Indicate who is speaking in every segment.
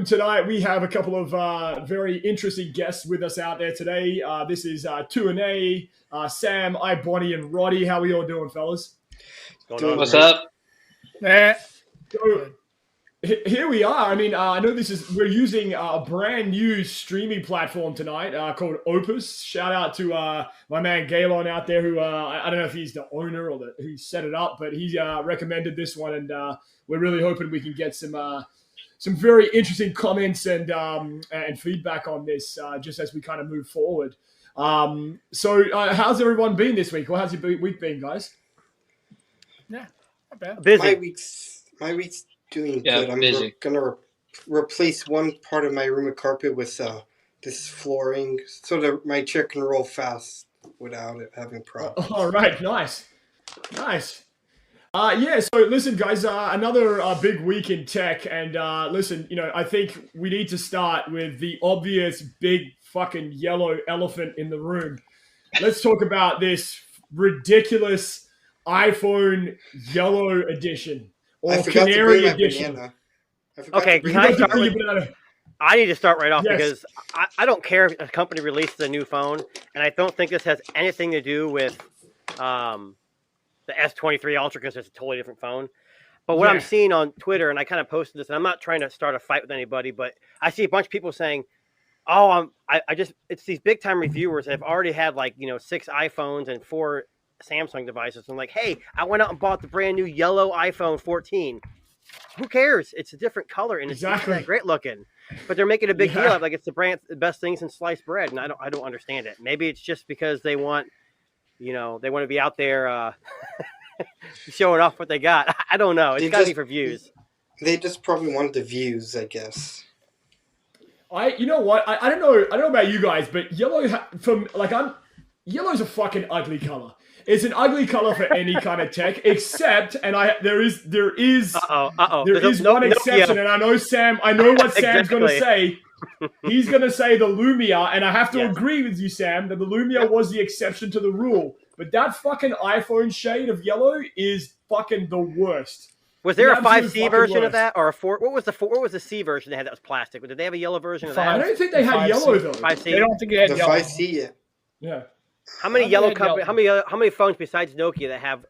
Speaker 1: Tonight we have a couple of very interesting guests with us out there today. This is 2&A, Sam, Bonnie, and Roddy. How are we all doing, fellas?
Speaker 2: What's up?
Speaker 1: So, here we are. I mean, I know we're using a brand new streaming platform tonight called Opus. Shout out to my man Galen out there who, I don't know if he's the owner or who set it up, but he recommended this one, and we're really hoping we can get some very interesting comments and feedback on this just as we kind of move forward. So how's everyone been this week? Or how's your week been, guys?
Speaker 3: Yeah, not bad.
Speaker 4: Busy. My week's doing good. I'm
Speaker 2: busy.
Speaker 4: gonna replace one part of my room of carpet with this flooring so that my chair can roll fast without it having problems.
Speaker 1: All right, nice. So listen, guys, another big week in tech, and listen, I think we need to start with the obvious big fucking yellow elephant in the room. Let's talk about this ridiculous iPhone yellow edition or Canary edition.
Speaker 5: Okay, can I start I need to start right off because I don't care if a company releases a new phone, and I don't think this has anything to do with the S23 Ultra because it's a totally different phone. But what I'm seeing on Twitter, and I kind of posted this, and I'm not trying to start a fight with anybody, but I see a bunch of people saying, it's these big time reviewers that have already had 6 iPhones and 4 Samsung devices. I'm like, hey, I went out and bought the brand new yellow iPhone 14. Who cares? It's a different color and it's not great looking. But they're making a big deal of like it's the best thing since sliced bread, and I don't understand it. Maybe it's just because they want, they want to be out there showing off what they got. I don't know. It's got to be for views.
Speaker 4: They just probably wanted the views, I guess.
Speaker 1: You know what? I don't know about you guys, but yellow yellow's a fucking ugly color. It's an ugly color for any kind of tech, except, and there is one exception, and I know what Sam's going to say. He's going to say the Lumia, and I have to agree with you, Sam, that the Lumia was the exception to the rule. But that fucking iPhone shade of yellow is fucking the worst.
Speaker 5: Was there a 5C version of that, or a 4? What was the C version they had that was plastic? Did they have a yellow version of that?
Speaker 1: I don't think they had yellow though.
Speaker 5: 5C?
Speaker 3: They don't think they had
Speaker 4: the
Speaker 3: yellow.
Speaker 4: 5C yet.
Speaker 1: Yeah.
Speaker 5: How many yellow companies? How many phones besides Nokia that have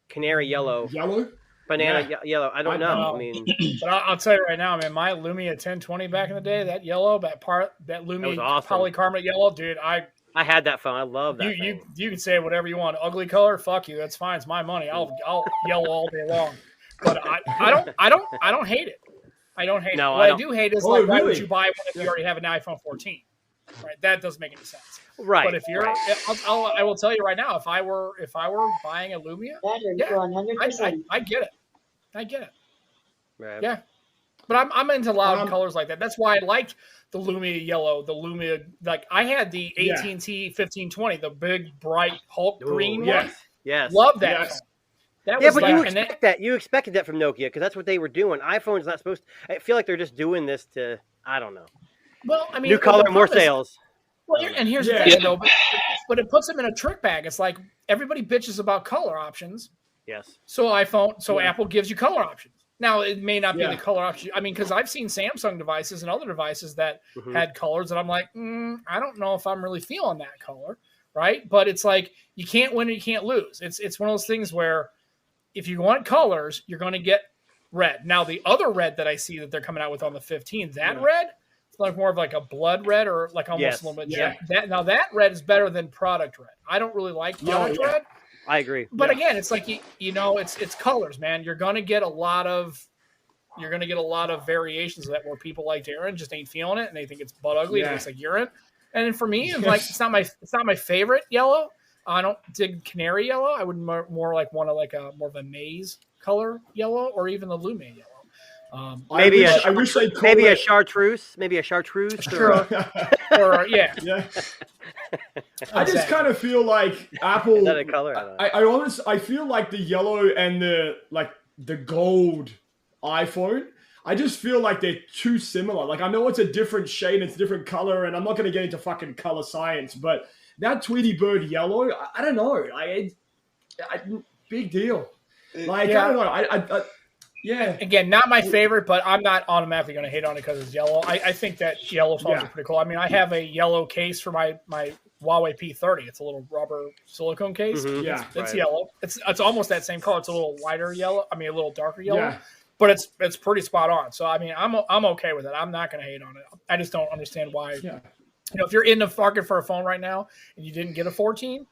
Speaker 5: canary yellow?
Speaker 1: Yellow?
Speaker 5: Banana yellow. I don't know. I mean,
Speaker 3: but I'll tell you right now, man. My Lumia 1020 back in the day, that yellow, that Lumia
Speaker 5: awesome.
Speaker 3: polycarbonate yellow, dude. I
Speaker 5: had that phone. I love that.
Speaker 3: You can say whatever you want. Ugly color, fuck you. That's fine. It's my money. I'll yellow all day long. But I don't hate it. I don't hate it. What I do hate is why would you buy one if you already have an iPhone 14? Right, that doesn't make any sense.
Speaker 5: Right.
Speaker 3: But if you're, I will tell you right now, if I were buying a Lumia, I get it. I get it.
Speaker 5: Right.
Speaker 3: Yeah. But I'm into loud colors like that. That's why I liked the Lumia yellow, the Lumia. Like I had the AT&T 1520, the big bright Hulk green one.
Speaker 5: Yes.
Speaker 3: Love that.
Speaker 1: Yes.
Speaker 3: That
Speaker 5: yeah,
Speaker 3: was
Speaker 5: but you expect that. You expected that from Nokia because that's what they were doing. iPhone's not supposed to. I feel like they're just doing this to. I don't know.
Speaker 3: Well, I mean,
Speaker 5: new color, more sales.
Speaker 3: Well, and here's the thing, though. But it puts them in a trick bag. It's like everybody bitches about color options.
Speaker 5: Yes.
Speaker 3: So Apple gives you color options. Now it may not be the color option. I mean, because I've seen Samsung devices and other devices that had colors, and I'm like, I don't know if I'm really feeling that color, right? But it's like you can't win and you can't lose. It's one of those things where if you want colors, you're going to get red. Now the other red that I see that they're coming out with on the 15, that red. It's like more of like a blood red or like almost a little bit. Yeah. That red is better than product red. I don't really like product red.
Speaker 5: I agree.
Speaker 3: But again, it's like it's colors, man. You're gonna get a lot of variations of that where people like urine just ain't feeling it and they think it's butt ugly. It looks like urine. And then for me, it's not my favorite yellow. I don't dig canary yellow. I would more like want more of a maize color yellow or even the Lumia yellow.
Speaker 5: Maybe a chartreuse. Maybe a chartreuse.
Speaker 3: Sure. or
Speaker 1: I just kind of feel like Apple.
Speaker 5: Is that a color?
Speaker 1: I feel like the yellow and the gold iPhone. I just feel like they're too similar. Like I know it's a different shade, it's a different color, and I'm not going to get into fucking color science, but that Tweety Bird yellow, I don't know. Big deal. Like I don't know. Yeah.
Speaker 3: Again, not my favorite, but I'm not automatically going to hate on it because it's yellow. I think that yellow phones are pretty cool. I mean, I have a yellow case for my Huawei P30. It's a little rubber silicone case.
Speaker 5: Mm-hmm.
Speaker 1: Yeah,
Speaker 3: it's yellow. It's almost that same color. It's a little lighter yellow. I mean, a little darker yellow.
Speaker 1: Yeah.
Speaker 3: But it's pretty spot on. So I mean, I'm okay with it. I'm not going to hate on it. I just don't understand why.
Speaker 1: Yeah.
Speaker 3: You know, if you're in the market for a phone right now and you didn't get a 14,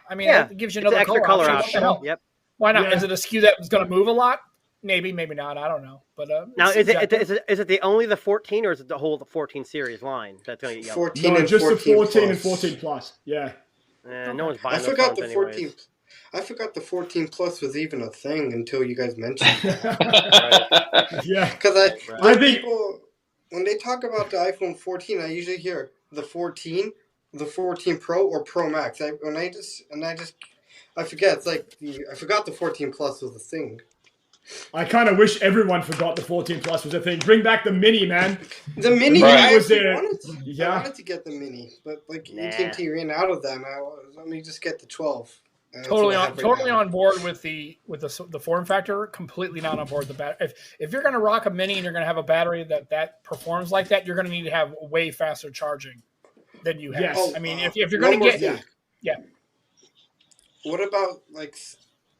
Speaker 3: I mean, it gives you another
Speaker 5: extra color option.
Speaker 3: Yep. Why not? Is it a SKU that's going to move a lot? Maybe, maybe not. I don't know. But
Speaker 5: now, is it only the 14, or is it the whole 14 series line that's going to get yellow?
Speaker 4: 14
Speaker 1: no,
Speaker 4: and
Speaker 1: just
Speaker 4: 14
Speaker 1: the 14
Speaker 4: plus.
Speaker 1: and 14 plus. Yeah.
Speaker 5: No one's buying.
Speaker 4: I forgot the
Speaker 5: 14.
Speaker 4: Anyways. I forgot the 14 plus was even a thing until you guys mentioned it.
Speaker 1: Yeah.
Speaker 4: Because
Speaker 1: I think
Speaker 4: people, when they talk about the iPhone 14, I usually hear the 14, the 14 Pro, or Pro Max. I forget. It's like I forgot the 14 plus was a thing.
Speaker 1: I kind of wish everyone forgot the 14 plus was a thing. Bring back the mini, man.
Speaker 4: The mini,
Speaker 1: I was there.
Speaker 4: I wanted to get the mini, but like AT&T ran out of them. Let me just get the 12.
Speaker 3: Totally on board with the form factor. Completely not on board with the battery. If you're going to rock a mini and you're going to have a battery that performs like that, you're going to need to have way faster charging than you have.
Speaker 1: Yes.
Speaker 3: I mean, if you're going to get
Speaker 4: What about like?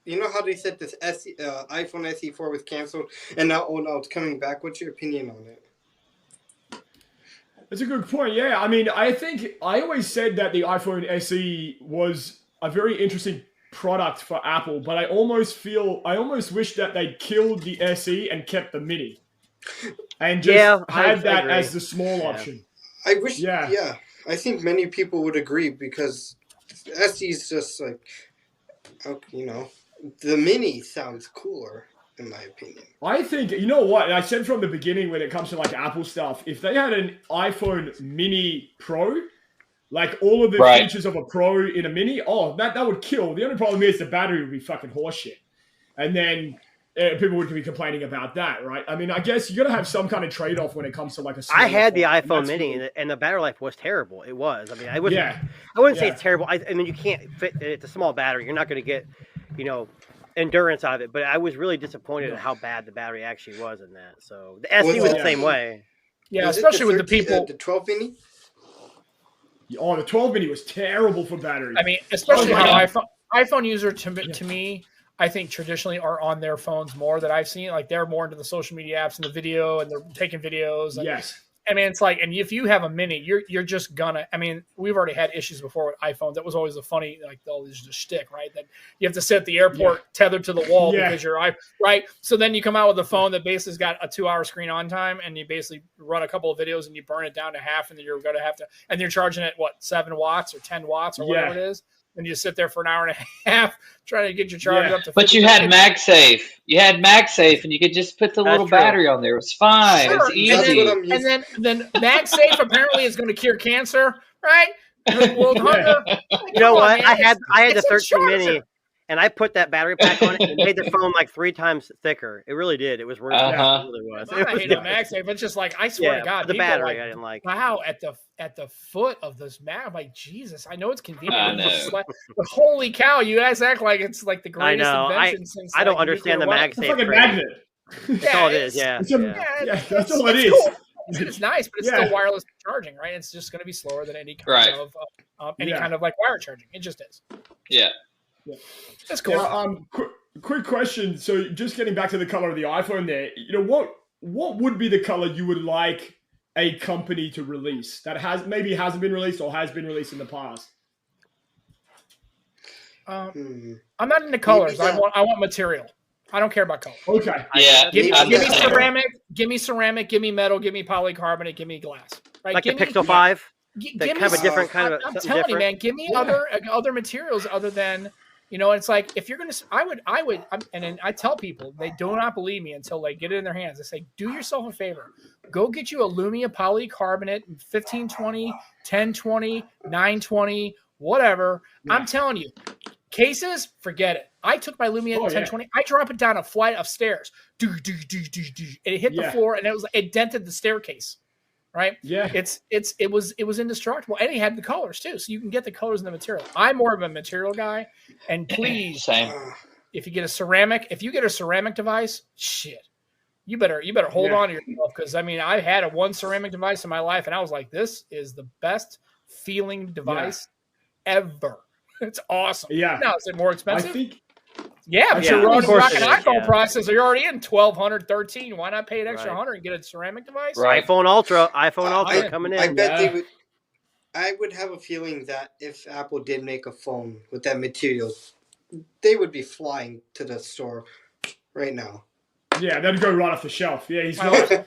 Speaker 4: You know how they said this iPhone SE4 was canceled, and now it's coming back. What's your opinion on it?
Speaker 1: That's a good point. Yeah, I mean, I think I always said that the iPhone SE was a very interesting product for Apple, but I almost wish that they'd killed the SE and kept the Mini, and just had that as the small option.
Speaker 4: I wish. Yeah, I think many people would agree because SE is just like, the Mini sounds cooler, in my opinion.
Speaker 1: I think, you know what, and I said from the beginning when it comes to like Apple stuff, if they had an iPhone Mini Pro, like all of the features of a Pro in a Mini, that would kill. The only problem is the battery would be fucking horseshit. And then people would be complaining about that, right? I mean, I guess you got to have some kind of trade-off when it comes to like a
Speaker 5: I had the iPhone Mini, and the battery life was terrible. It was. I mean, I wouldn't say it's terrible. I mean, you can't fit. It's a small battery. You're not going to get, endurance out of it. But I was really disappointed at how bad the battery actually was in that. So the SE was the same way.
Speaker 3: Yeah, especially with the people.
Speaker 4: The 12 Mini?
Speaker 1: Oh, the 12 Mini was terrible for battery.
Speaker 3: I mean, especially how iPhone user to me, I think traditionally are on their phones more that I've seen. Like they're more into the social media apps and the video, and they're taking videos. And,
Speaker 1: yes.
Speaker 3: I mean, it's like, and if you have a Mini, you're just gonna. I mean, we've already had issues before with iPhones. That was always a funny, like, always just shtick, right? That you have to sit at the airport tethered to the wall because you're right. So then you come out with a phone that basically has got a 2-hour screen on time, and you basically run a couple of videos and you burn it down to half, and then you're gonna have to, and you're charging it 7 watts or 10 watts or whatever it is. And you sit there for an hour and a half trying to get your charge up to 50%.
Speaker 2: But you had MagSafe. You had MagSafe, and you could just put the little battery on there. It was fine.
Speaker 3: Sure.
Speaker 2: It's easy.
Speaker 3: And then MagSafe apparently is going to cure cancer, right? World hunger.
Speaker 5: You know what? I had the 13 Mini, and I put that battery pack on it, and it made the phone like 3 times thicker. It really did. It was worth it. It really was.
Speaker 3: I hate MagSafe. It's just like, I swear to God,
Speaker 5: the battery I didn't like.
Speaker 3: Wow, at the foot of this map, like, Jesus, I know it's convenient, but holy cow, you guys act like it's like the greatest invention since.
Speaker 5: I don't understand the MagSafe.
Speaker 1: It's like a magnet.
Speaker 5: That's all it is.
Speaker 1: That's all it is.
Speaker 3: Cool. It's nice, but it's still wireless charging, right? It's just going to be slower than any kind of like wire charging. It just is.
Speaker 2: Yeah.
Speaker 3: That's cool.
Speaker 1: Now, quick question. So, just getting back to the color of the iPhone, there, what would be the color you would like a company to release that hasn't been released or has been released in the past?
Speaker 3: I'm not into colors. I want material. I don't care about color.
Speaker 1: Okay.
Speaker 2: Yeah.
Speaker 3: Give me ceramic. Give me ceramic. Give me metal. Give me polycarbonate. Give me glass. Right.
Speaker 5: Like the Pixel 5. That kind of a different kind of.
Speaker 3: I'm telling you, man. Give me other materials other than. It's like if you're gonna, I would, and then I tell people they do not believe me until they get it in their hands. I say, do yourself a favor, go get you a Lumia polycarbonate 1520, 1020, 920, whatever. Yeah. I'm telling you, cases, forget it. I took my Lumia 1020, I drop it down a flight of stairs, and it hit the floor, and it dented the staircase. Right?
Speaker 1: Yeah.
Speaker 3: It was indestructible, and he had the colors too, so you can get the colors and the material. I'm more of a material guy, and please, if you get a ceramic device, shit, you better hold on to yourself, because I mean, I had one ceramic device in my life, and I was like, this is the best feeling device ever. It's awesome.
Speaker 1: Yeah.
Speaker 3: Now, is it more expensive?
Speaker 1: I think.
Speaker 3: Yeah, but
Speaker 1: Yeah,
Speaker 3: you're
Speaker 1: of
Speaker 3: rocking
Speaker 1: course
Speaker 3: an
Speaker 1: it is,
Speaker 3: iPhone processor. You're already in 1,200, 13. Why not pay an extra
Speaker 5: Right.
Speaker 3: 100 and get a ceramic device?
Speaker 2: Right.
Speaker 5: iPhone Ultra coming in.
Speaker 4: I bet they would. I would have a feeling that if Apple did make a phone with that material, they would be flying to the store right now.
Speaker 1: Yeah, they'd go right off the shelf. Yeah, he's right.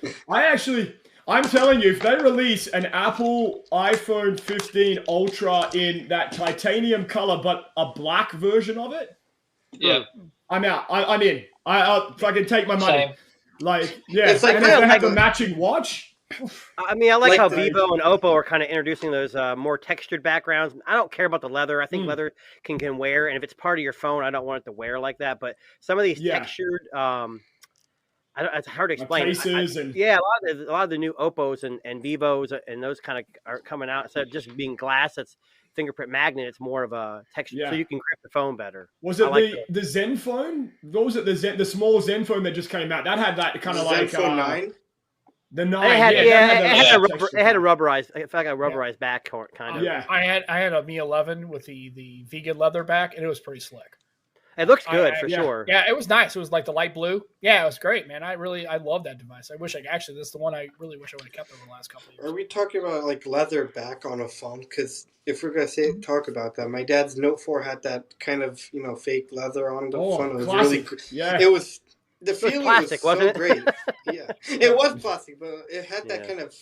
Speaker 1: I'm telling you, if they release an Apple iPhone 15 Ultra in that titanium color, but a black version of it,
Speaker 2: Yeah.
Speaker 1: I'm out. I'm in. I'll fucking take my money.
Speaker 2: Same.
Speaker 1: Like, yeah,
Speaker 4: It's like
Speaker 1: and if they have
Speaker 4: like
Speaker 1: a matching watch.
Speaker 5: I mean, I like how
Speaker 4: the-
Speaker 5: Vivo and Oppo are kind of introducing those more textured backgrounds. I don't care about the leather. I think leather can wear, and if it's part of your phone, I don't want it to wear like that. But some of these textured, it's hard to explain.
Speaker 1: Cases
Speaker 5: a lot of the new Oppos and Vivos and those kind of are coming out. Instead of just being glass, that's fingerprint magnet. It's more of a texture, so you can grip the phone better.
Speaker 1: Was it the Zen phone? What was it? The small Zen phone that just came out that had that kind of like
Speaker 4: Zenfone 9.
Speaker 1: The 9.
Speaker 5: It had a rubberized. It felt like a rubberized back kind of.
Speaker 1: Yeah,
Speaker 3: I had a Mi 11 with the vegan leather back, and it was pretty slick.
Speaker 5: It looks good for sure.
Speaker 3: Yeah, it was nice. It was like the light blue. Yeah, it was great, man. I love that device. I wish this is the one I really wish I would have kept over the last couple of years.
Speaker 4: Are we talking about like leather back on a phone? Because if we're gonna talk about that, my dad's Note 4 had that kind of fake leather on the front. It was
Speaker 1: classic.
Speaker 4: really
Speaker 1: Yeah.
Speaker 4: It was the feeling
Speaker 5: plastic,
Speaker 4: was
Speaker 5: wasn't
Speaker 4: so
Speaker 5: it?
Speaker 4: great. Yeah, it was plastic, but it had that kind of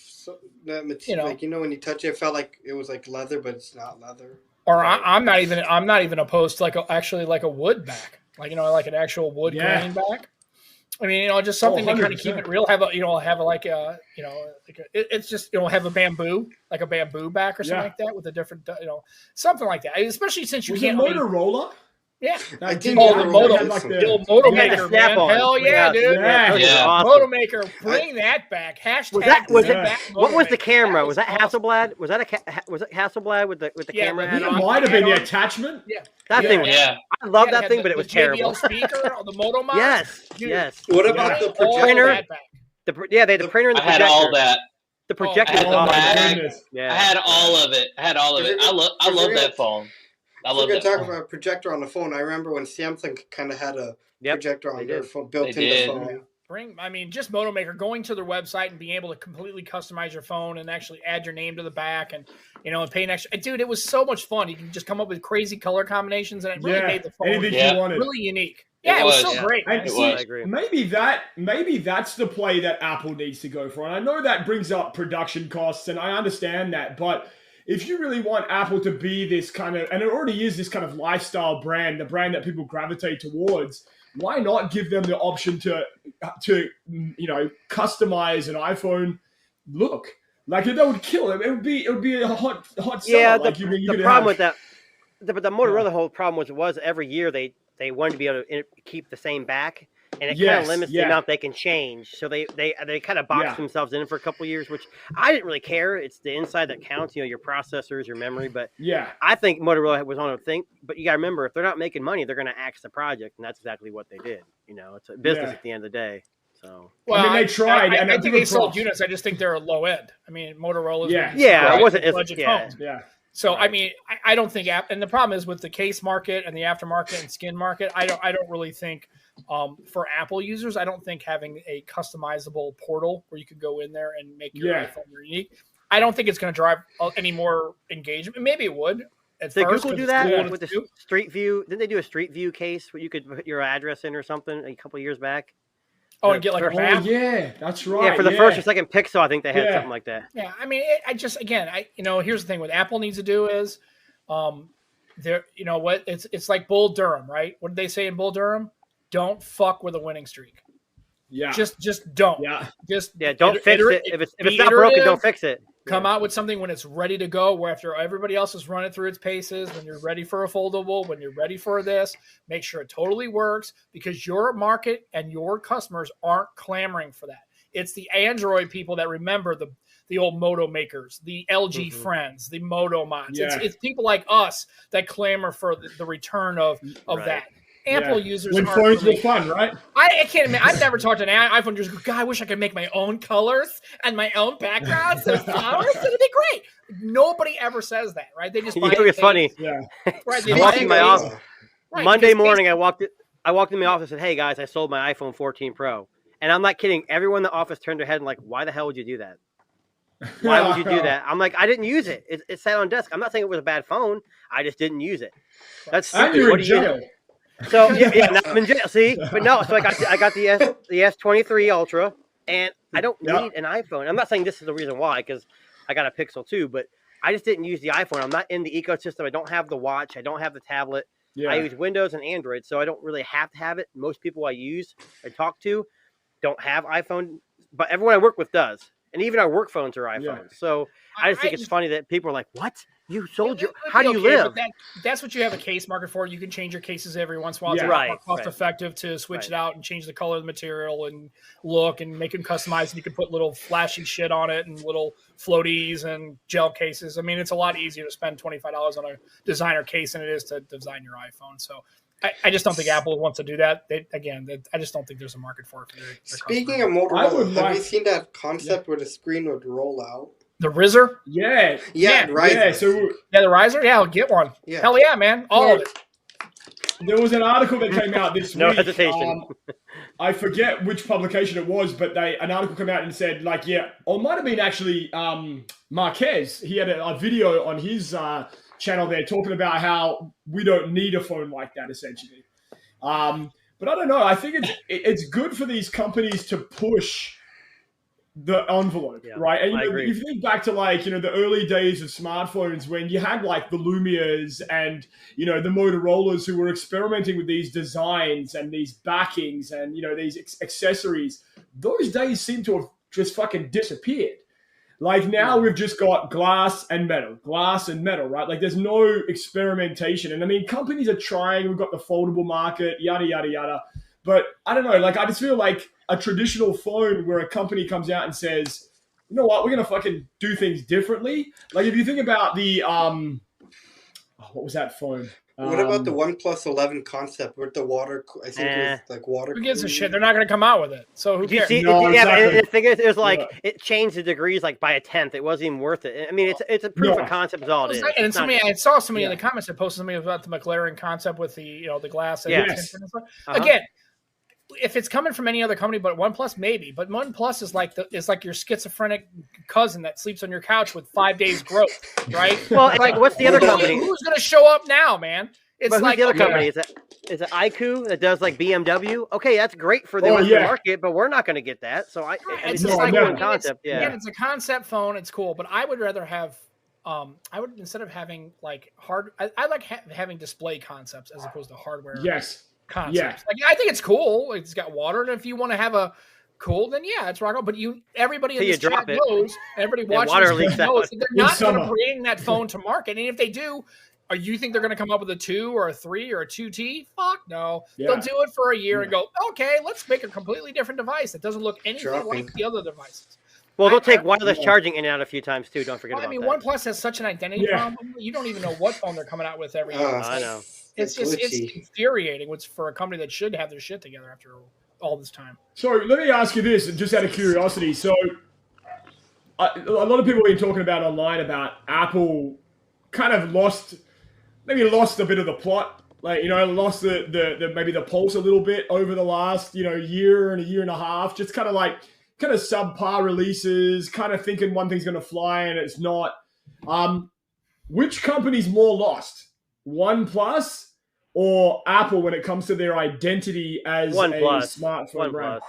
Speaker 4: that material. Like when you touch it, it felt like it was like leather, but it's not leather.
Speaker 3: Or I'm not even opposed to like a wood back. Like like an actual wood grain back. I mean, just something to kind of keep it real. Have it's just have a bamboo back or something like that with a different something like that. Especially since you can't
Speaker 1: Motorola.
Speaker 3: Yeah,
Speaker 4: I think
Speaker 3: the Moto Maker, man. Hell yeah, dude.
Speaker 2: Yeah.
Speaker 5: Awesome.
Speaker 3: Moto Maker, bring that back. Hashtag
Speaker 5: what was the camera? Was that Hasselblad? Was that Hasselblad with the camera?
Speaker 1: I think it might have been the attachment.
Speaker 3: Yeah.
Speaker 5: That thing was, I love that thing, but it was terrible.
Speaker 3: JBL speaker on the Moto Mod.
Speaker 5: Yes.
Speaker 4: What about the
Speaker 5: printer? They had the printer and the projector.
Speaker 2: I had all that.
Speaker 5: The projector was
Speaker 2: awesome.
Speaker 5: Yeah.
Speaker 2: I had all of it. I love that phone. I love that.
Speaker 4: Talk about a projector on the phone. I remember when Samsung kind of had a projector on their phone built into the phone.
Speaker 3: Just Moto Maker, going to their website and being able to completely customize your phone and actually add your name to the back and and pay an extra. Dude, it was so much fun. You can just come up with crazy color combinations, and it really made the phone really unique. Yeah, it was so great.
Speaker 1: I agree. Maybe that's the play that Apple needs to go for. And I know that brings up production costs, and I understand that, but if you really want Apple to be this kind of, and it already is this kind of lifestyle brand, the brand that people gravitate towards, why not give them the option to customize an iPhone look? Like that would kill it. It would be a hot seller.
Speaker 5: Yeah, the problem with that, but the Motorola whole problem was every year they wanted to be able to keep the same back. And it kind of limits the amount they can change. So they kind of boxed themselves in for a couple of years, which I didn't really care. It's the inside that counts, your processors, your memory. But I think Motorola was on a thing. But you got to remember, if they're not making money, they're going to axe the project. And that's exactly what they did. It's a business at the end of the day. So
Speaker 1: they tried.
Speaker 3: I think they sold units. I just think they're low end. I mean, Motorola's
Speaker 5: it wasn't as
Speaker 3: budget phones.
Speaker 1: Yeah.
Speaker 3: So I mean, I don't think, and the problem is with the case market and the aftermarket and skin market, I don't really think for Apple users, I don't think having a customizable portal where you could go in there and make your iPhone unique, I don't think it's going to drive any more engagement. Maybe it would. Did
Speaker 5: Google do that with the Street View? Didn't they do a Street View case where you could put your address in or something a couple of years back?
Speaker 3: Oh, and get like a map?
Speaker 1: Yeah, that's right.
Speaker 5: Yeah, for the first or second Pixel, I think they had something like that.
Speaker 3: Yeah, I mean, here's the thing. What Apple needs to do is, it's like Bull Durham, right? What did they say in Bull Durham? Don't fuck with a winning streak.
Speaker 1: Yeah.
Speaker 3: Just don't.
Speaker 1: Yeah.
Speaker 5: Don't fix it. If it's not broken, don't fix it.
Speaker 3: Come out with something when it's ready to go, where after everybody else is running through its paces, when you're ready for a foldable, when you're ready for this, make sure it totally works, because your market and your customers aren't clamoring for that. It's the Android people that remember the old Moto makers, the LG friends, the Moto mods. It's people like us that clamor for the return of that. Apple users
Speaker 1: when
Speaker 3: aren't
Speaker 1: phones
Speaker 3: really,
Speaker 1: were fun, right?
Speaker 3: I can't admit, I've never talked to an iPhone user. God, I wish I could make my own colors and my own backgrounds and flowers. It'd be great. Nobody ever says that, right? They just buy
Speaker 5: it's funny.
Speaker 1: Yeah.
Speaker 3: Right,
Speaker 5: I walked in my office
Speaker 3: right,
Speaker 5: Monday
Speaker 3: because
Speaker 5: morning. I walked in my office and said, "Hey guys, I sold my iPhone 14 Pro," and I'm not kidding. Everyone in the office turned their head and like, "Why the hell would you do that? Why would you do that?" I'm like, "I didn't use it. It sat on desk. I'm not saying it was a bad phone. I just didn't use it. That's
Speaker 1: And
Speaker 5: stupid.
Speaker 1: you're
Speaker 5: What
Speaker 1: in
Speaker 5: do you
Speaker 1: jail.
Speaker 5: So yeah, now I'm in jail. See, but no. So I got the S23 Ultra, and I don't need an iPhone. I'm not saying this is the reason why, because I got a Pixel too, but I just didn't use the iPhone. I'm not in the ecosystem. I don't have the watch. I don't have the tablet.
Speaker 1: Yeah.
Speaker 5: I use Windows and Android, so I don't really have to have it. Most people I talk to, don't have iPhone, but everyone I work with does. And even our work phones are iPhones.
Speaker 1: Yeah.
Speaker 5: So I just think it's funny that people are like, "What? You sold your? How do you live?"
Speaker 3: But that's what you have a case market for. You can change your cases every once in a while. It's
Speaker 1: Yeah.
Speaker 3: a lot
Speaker 5: Right,
Speaker 3: more cost effective to switch it out and change the color of the material and look and make them customized. And you can put little flashy shit on it and little floaties and gel cases. I mean, it's a lot easier to spend $25 on a designer case than it is to design your iPhone. So I just don't think Apple wants to do that. I just don't think there's a market for it.
Speaker 4: Speaking of Motorola, have you seen that concept where the screen would roll out?
Speaker 3: The Rizzer?
Speaker 1: Yeah.
Speaker 4: Right.
Speaker 1: Yeah, so
Speaker 3: the Riser? Yeah, I'll get one.
Speaker 4: Yeah.
Speaker 3: Hell yeah, man. All of it.
Speaker 1: there was an article that came out this
Speaker 5: No
Speaker 1: week.
Speaker 5: hesitation.
Speaker 1: I forget which publication it was, but an article came out and said, like, or it might have been actually Marquez. He had a video on his channel there talking about how we don't need a phone like that, essentially. But I don't know. I think it's good for these companies to push the envelope, right? And you think back to the early days of smartphones when you had like the Lumias and the Motorola's who were experimenting with these designs and these backings and these accessories. Those days seem to have just fucking disappeared. Like now we've just got glass and metal, right? Like there's no experimentation. And I mean, companies are trying. We've got the foldable market, yada, yada, yada. But I don't know, like I just feel like a traditional phone where a company comes out and says, you know what, we're going to fucking do things differently. Like if you think about the, what was that phone?
Speaker 4: What about the OnePlus 11 concept with the water? I think it was like water.
Speaker 3: Who gives a shit? They're not going to come out with it. So who cares?
Speaker 1: Exactly.
Speaker 5: The thing is, it was like it changed the degrees like by a tenth. It wasn't even worth it. I mean, it's a proof of concept is all it is.
Speaker 3: And I saw somebody in the comments that posted something about the McLaren concept with the the glass. And and stuff. Again, if it's coming from any other company but OnePlus, maybe. But OnePlus is like your schizophrenic cousin that sleeps on your couch with 5 days growth, right?
Speaker 5: Well, like what's the other company?
Speaker 3: Who's going to show up now, man?
Speaker 5: It's like the other company. Is it IQ that does like BMW? Okay, that's great for the market, but we're not going to get that. So it's just like one concept.
Speaker 3: Again, it's a concept phone. It's cool, but I would rather have. Instead of having like I like having display concepts as opposed to hardware.
Speaker 1: Yes.
Speaker 3: Concepts. Yeah. Like I think it's cool. It's got water, and if you want to have a cool, then it's rock on. But everybody in this chat knows, everybody watching this knows that they're not going to bring that phone to market. And if they do, you think they're going to come up with a 2 or a 3 or a 2T? Fuck no. Yeah. They'll do it for a year and go, okay, let's make a completely different device that doesn't look anything like the other devices.
Speaker 5: Well, they'll take wireless charging in and out a few times too. Don't forget about that.
Speaker 3: OnePlus has such an identity problem. You don't even know what phone they're coming out with every year.
Speaker 5: I know.
Speaker 3: It's infuriating. It's for a company that should have their shit together after all this time.
Speaker 1: So let me ask you this, just out of curiosity. So a lot of people have been talking about online about Apple kind of lost a bit of the plot. Like, lost the maybe the pulse a little bit over the last, year and a year and a half. Just kind of subpar releases, kind of thinking one thing's going to fly and it's not. Which company's more lost? OnePlus or Apple when it comes to their identity as a smartphone brand?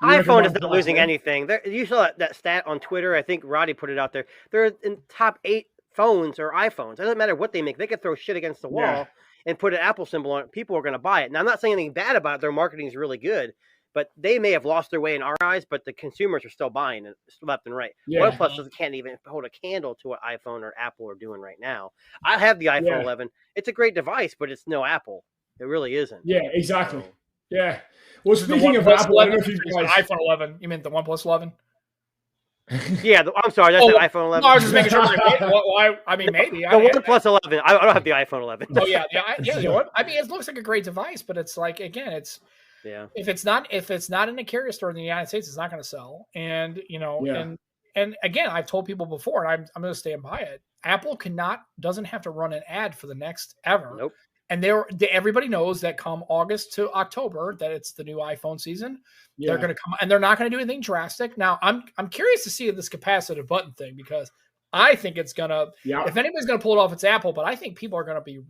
Speaker 5: iPhone is not losing anything. You saw that stat on Twitter. I think Roddy put it out there. They're in top 8 phones or iPhones. It doesn't matter what they make. They could throw shit against the wall and put an Apple symbol on it. People are going to buy it. Now, I'm not saying anything bad about it. Their marketing is really good. But they may have lost their way in our eyes, but the consumers are still buying it left and right. Yeah. OnePlus can't even hold a candle to what iPhone or Apple are doing right now. I have the iPhone 11. It's a great device, but it's no Apple. It really isn't.
Speaker 1: Yeah, exactly. So, yeah. Well, speaking of Apple, I don't know if you guys...
Speaker 3: iPhone 11. You meant the OnePlus 11?
Speaker 5: Yeah, I'm sorry. That's an iPhone 11.
Speaker 3: No, I was just making sure. I mean, maybe.
Speaker 5: The OnePlus 11. I don't have the iPhone 11.
Speaker 3: Oh yeah. I mean, it looks like a great device, but it's like, again, if it's not in a carrier store in the United States, it's not going to sell. And and again, I've told people before, and I'm going to stand by it. Apple doesn't have to run an ad for the next ever.
Speaker 5: Nope.
Speaker 3: And everybody knows that come August to October that it's the new iPhone season. Yeah. They're going to come, and they're not going to do anything drastic. Now, I'm curious to see this capacitive button thing, because I think it's going to. Yeah. If anybody's going to pull it off, it's Apple. But I think people are going to be,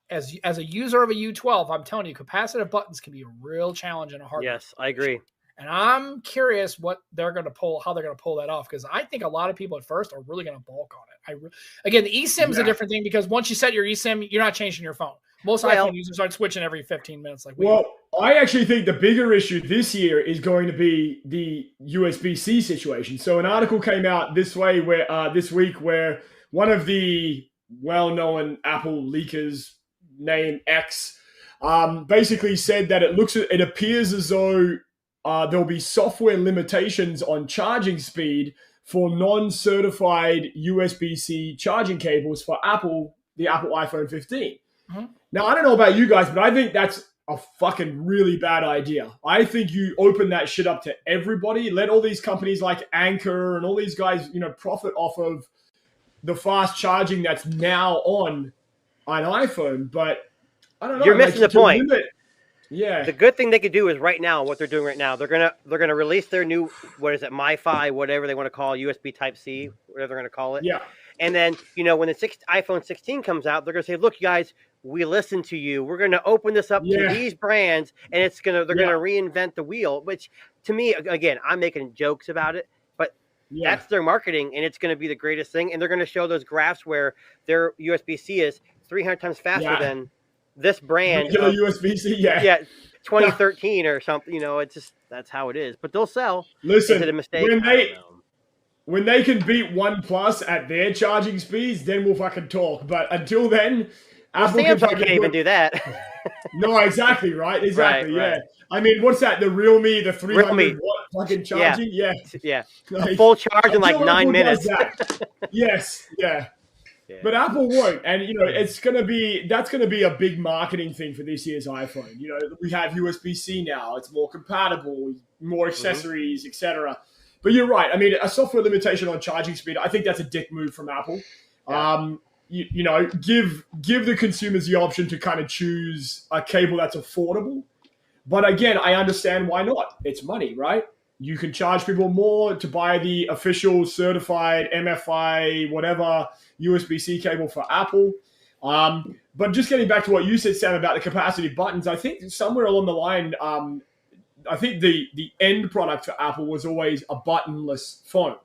Speaker 3: as a user of a U12, I'm telling you, capacitive buttons can be a real challenge in a hardware.
Speaker 5: Yes, I agree.
Speaker 3: And I'm curious how they're going to pull that off, because I think a lot of people at first are really going to balk on it. Again, the eSIM is a different thing, because once you set your eSIM, you're not changing your phone. Most iPhone users start switching every 15 minutes.
Speaker 1: I actually think the bigger issue this year is going to be the USB-C situation. So an article came out this week where one of the well-known Apple leakers, named X, basically said that it appears as though there'll be software limitations on charging speed for non-certified USB-C charging cables for the Apple iPhone 15. Mm-hmm. Now, I don't know about you guys, but I think that's a fucking really bad idea. I think you open that shit up to everybody, let all these companies like Anker and all these guys, profit off of the fast charging that's now on an iPhone. But I don't know.
Speaker 5: You're missing the point.
Speaker 1: Yeah.
Speaker 5: The good thing they could do is right now, what they're doing right now, they're gonna release their new, what is it, MiFi, whatever they want to call it, USB Type-C, whatever they're gonna call it.
Speaker 1: Yeah.
Speaker 5: And then, when the iPhone 16 comes out, they're gonna say, look, you guys, we listened to you. We're gonna open this up to these brands, and they're gonna reinvent the wheel. Which, to me, again, I'm making jokes about it, but that's their marketing, and it's gonna be the greatest thing. And they're gonna show those graphs where their USB-C is 300 times faster than this brand.
Speaker 1: USB-C,
Speaker 5: 2013 or something. It's just, that's how it is. But they'll sell.
Speaker 1: Listen,
Speaker 5: is it a mistake?
Speaker 1: When they can beat OnePlus at their charging speeds, then we'll fucking talk. But until then, Apple
Speaker 5: Samsung can't even do that.
Speaker 1: No, exactly, right? Exactly, right. I mean, what's that? The Realme, the 300 watt fucking charging?
Speaker 5: Yeah. A full charge in like 9 minutes.
Speaker 1: Yes, yeah. But Apple won't, and that's going to be a big marketing thing for this year's iPhone. We have USB-C now; it's more compatible, more accessories, etc. But you're right. I mean, a software limitation on charging speed, I think that's a dick move from Apple. Yeah. Give the consumers the option to kind of choose a cable that's affordable. But again, I understand why not. It's money, right? You can charge people more to buy the official certified MFI, whatever, USB-C cable for Apple. But just getting back to what you said, Sam, about the capacitive buttons, I think somewhere along the line, I think the end product for Apple was always a buttonless phone.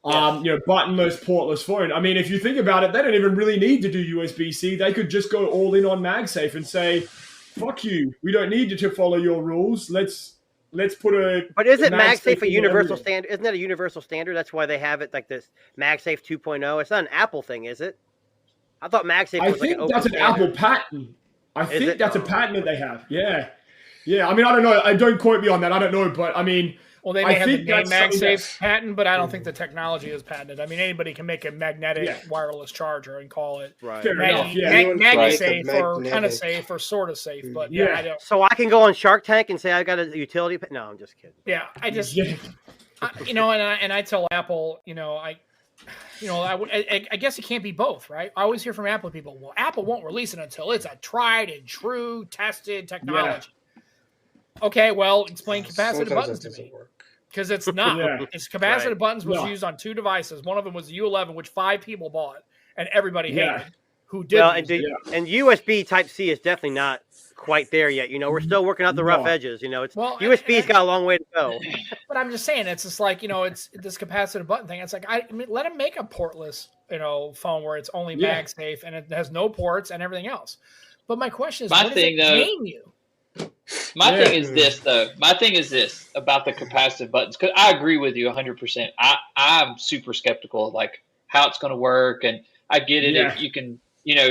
Speaker 1: Buttonless, portless phone. I mean, if you think about it, they don't even really need to do USB-C. They could just go all in on MagSafe and say, fuck you. We don't need you to follow your rules. Let's put a...
Speaker 5: But isn't MagSafe a universal standard? Isn't that a universal standard? That's why they have it like this MagSafe 2.0. It's not an Apple thing, is it? I thought MagSafe was like an open standard.
Speaker 1: That's an Apple patent. I think that's a patent that they have. Yeah. Yeah, I mean, I don't know. Don't quote me on that. I don't know, but I mean...
Speaker 3: Well, they may have the name MagSafe patent, but I don't think the technology is patented. I mean, anybody can make a magnetic wireless charger and call it MagSafe or kind of safe or sort of safe. But I don't.
Speaker 5: So I can go on Shark Tank and say I got a utility. No, I'm just kidding.
Speaker 3: Yeah, and I tell Apple, I guess it can't be both, right? I always hear from Apple people, well, Apple won't release it until it's a tried and true, tested technology. Yeah. Okay, well, explain capacitive buttons to me. Because it's not. It's capacitive buttons was used on 2 devices. One of them was the U11, which 5 people bought, and everybody hated. Who did?
Speaker 5: Well, and USB Type-C is definitely not quite there yet. We're still working out the rough edges. USB's got a long way to go.
Speaker 3: But I'm just saying, it's just like it's this capacitive button thing. It's like let them make a portless phone where it's only MagSafe and it has no ports and everything else. But my question is, what does it gain you?
Speaker 2: My thing is this, though. My thing is this about the capacitive buttons, because I agree with you 100%. I'm super skeptical of like how it's going to work, and I get it if you can,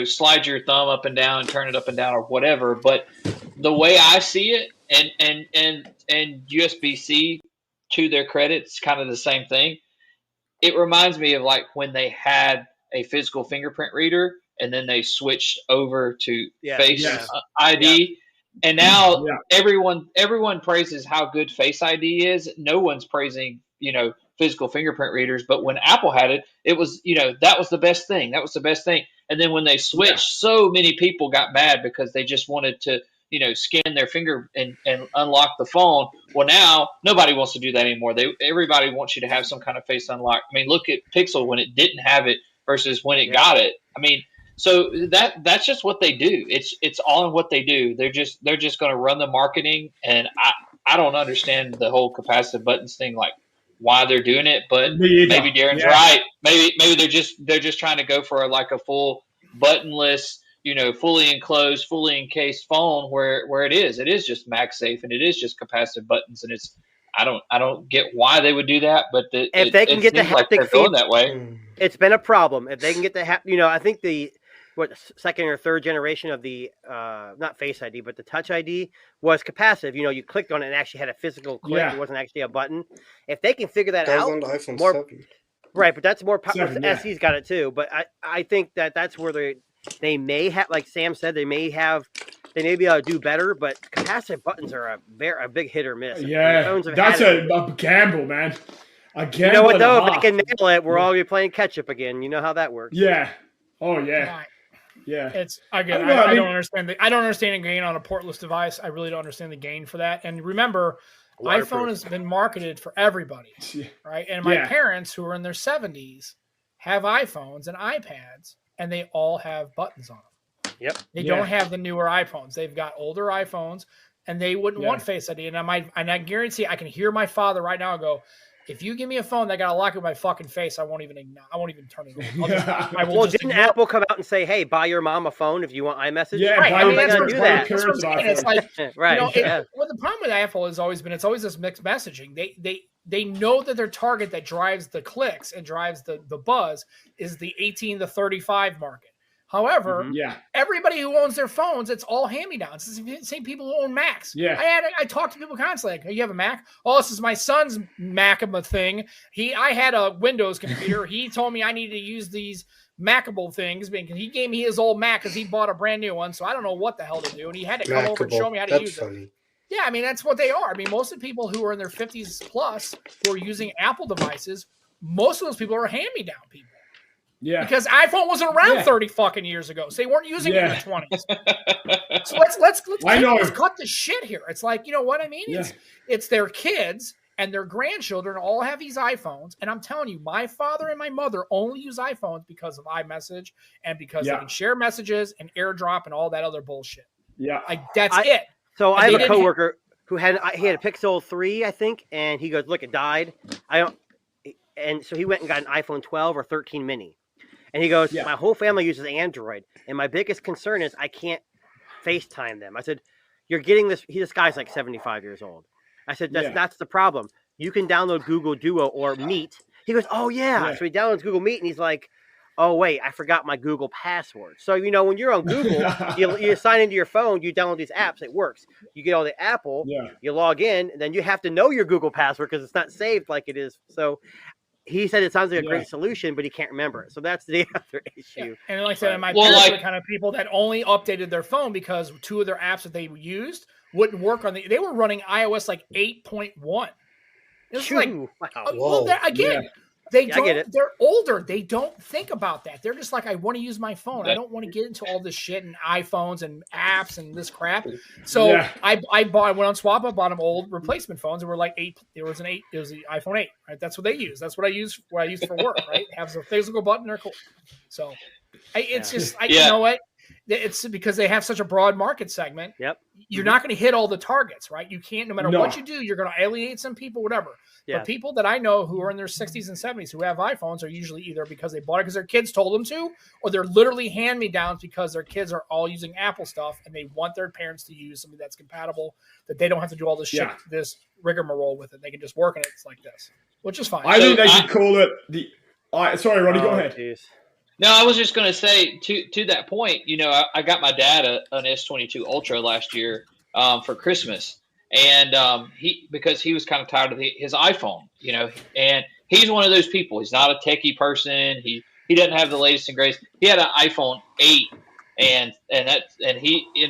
Speaker 2: slide your thumb up and down and turn it up and down or whatever. But the way I see it, and USB-C to their credit, it's kind of the same thing. It reminds me of like when they had a physical fingerprint reader and then they switched over to Face ID. And now everyone praises how good Face ID is. No one's praising, physical fingerprint readers. But when Apple had it, it was, that was the best thing. That was the best thing. And then when they switched, so many people got mad because they just wanted to, scan their finger and unlock the phone. Well, now nobody wants to do that anymore. Everybody wants you to have some kind of face unlock. I mean, look at Pixel when it didn't have it versus when it got it. I mean, so that's just what they do. It's all in what they do. They're just going to run the marketing, and I don't understand the whole capacitive buttons thing, like why they're doing it. But maybe Darren's right. Maybe they're just trying to go for a full buttonless, fully enclosed, fully encased phone where it is just MagSafe and it is just capacitive buttons, and I don't get why they would do that, but
Speaker 5: if they can get the haptic
Speaker 2: feedback that way,
Speaker 5: it's been a problem. If they can get the I think the second or third generation of the not Face ID but the Touch ID was capacitive. You clicked on it and actually had a physical click. It wasn't actually a button. If they can figure that out,
Speaker 4: on the iPhone
Speaker 5: more
Speaker 4: 7.
Speaker 5: Right, but that's more popular. SE's got it too, but I think that's where they may have, like Sam said, they may be able to do better, but capacitive buttons are a big hit or miss.
Speaker 1: Yeah, that's a gamble, man. A gamble.
Speaker 5: You know what though? If they can nail it, we're all gonna be playing catch up again. You know how that works.
Speaker 1: Yeah. Oh yeah. Yeah.
Speaker 3: It's again. I don't understand I don't understand the gain on a portless device. I really don't understand the gain for that. And remember, iPhone has been marketed for everybody, right? And my parents, who are in their 70s, have iPhones and iPads, and they all have buttons on them.
Speaker 5: Yep.
Speaker 3: They don't have the newer iPhones. They've got older iPhones, and they wouldn't want Face ID. And I guarantee I can hear my father right now go, if you give me a phone that got a lock with my fucking face, I won't even turn it on.
Speaker 5: Didn't Apple come out and say, "Hey, buy your mom a phone if you want iMessage"?
Speaker 1: Yeah,
Speaker 3: right.
Speaker 1: that's
Speaker 3: what
Speaker 1: do that.
Speaker 3: That's what I'm saying. It's like,
Speaker 5: right.
Speaker 3: Well, the problem with Apple has always been it's always this mixed messaging. They know that their target that drives the clicks and drives the buzz is the 18 to 35 market. However, everybody who owns their phones, it's all hand-me-downs. It's the same people who own Macs.
Speaker 1: Yeah.
Speaker 3: I talk to people constantly. Like, you have a Mac? Oh, this is my son's Macable thing. I had a Windows computer. He told me I needed to use these Macable things because he gave me his old Mac because he bought a brand new one. So I don't know what the hell to do. And he had to come over and show me how to use it. Yeah, I mean, that's what they are. I mean, most of the people who are in their 50s plus who are using Apple devices, most of those people are hand-me-down people.
Speaker 1: Yeah.
Speaker 3: Because iPhone wasn't around 30 fucking years ago. So they weren't using it in their 20s. So let's cut the shit here. It's like, you know what I mean? Yeah. It's their kids and their grandchildren all have these iPhones. And I'm telling you, my father and my mother only use iPhones because of iMessage and because they can share messages and AirDrop and all that other bullshit.
Speaker 1: Yeah.
Speaker 3: That's it.
Speaker 5: So I have a coworker who had a Pixel 3, I think, and he goes, "Look, it died." And so he went and got an iPhone 12 or 13 mini. And he goes, "My whole family uses Android, and my biggest concern is I can't FaceTime them." I said, "You're getting this." This guy's like 75 years old. I said, "That's the problem. You can download Google Duo or Meet." He goes, "Oh yeah." So he downloads Google Meet, and he's like, "Oh wait, I forgot my Google password." So when you're on Google, you sign into your phone, you download these apps, it works. You get all the Apple, you log in, and then you have to know your Google password because it's not saved like it is. So he said it sounds like a great solution, but he can't remember it. So that's the other issue.
Speaker 3: Yeah. And like I said, my parents are the kind of people that only updated their phone because two of their apps that they used wouldn't work on they were running iOS like 8.1. It was like, they're older. They don't think about that. They're just like, I want to use my phone. I don't want to get into all this shit and iPhones and apps and this crap. So I went on Swap. I bought them old replacement phones and were like 8. It was the iPhone 8, right? That's what they use. That's what I use for work, right? It has a physical button. They're cool. So you know what? It's because they have such a broad market segment.
Speaker 5: Yep.
Speaker 3: You're not going to hit all the targets, right? You can't, no matter what you do, you're going to alienate some people, whatever. Yeah. But people that I know who are in their 60s and 70s who have iPhones are usually either because they bought it because their kids told them to, or they're literally hand-me-downs because their kids are all using Apple stuff and they want their parents to use something that's compatible, that they don't have to do all this shit, this rigmarole with it. They can just work on it like this, which is fine.
Speaker 1: I think they should call it the... sorry, Ronnie, go ahead.
Speaker 2: Geez. No, I was just going to say, to that point, I got my dad an S22 Ultra last year for Christmas. and because he was kind of tired of his iPhone, and he's one of those people. He's not a techie person. He doesn't have the latest and greatest. He had an iPhone 8, and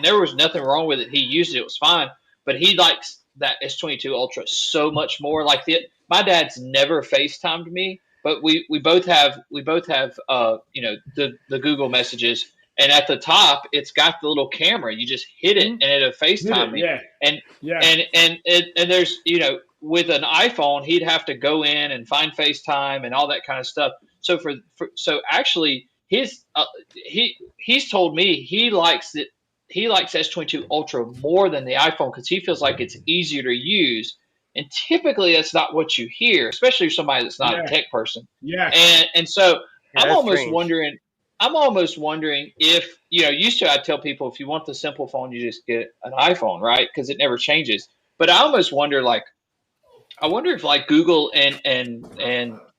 Speaker 2: there was nothing wrong with it. He used it; it was fine. But he likes that S22 Ultra so much more. Like my dad's never FaceTimed me, but we both have the Google messages. And at the top, it's got the little camera. You just hit it, and it'll FaceTime me.
Speaker 1: Yeah.
Speaker 2: And there's with an iPhone, he'd have to go in and find FaceTime and all that kind of stuff. So so actually, he's told me he likes S22 Ultra more than the iPhone because he feels like it's easier to use. And typically, that's not what you hear, especially somebody that's not a tech person.
Speaker 1: Yeah.
Speaker 2: And so I'm almost
Speaker 5: strange.
Speaker 2: wondering. I'm almost wondering if, used to I'd tell people if you want the simple phone, you just get an iPhone, right? Because it never changes. But I almost wonder, if Google and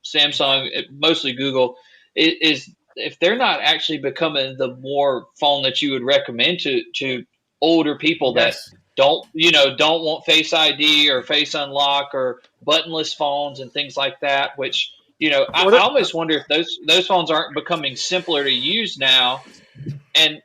Speaker 2: Samsung, mostly Google, is if they're not actually becoming the more phone that you would recommend to older people that don't want Face ID or Face Unlock or buttonless phones and things like that, which. I almost wonder if those phones aren't becoming simpler to use now, and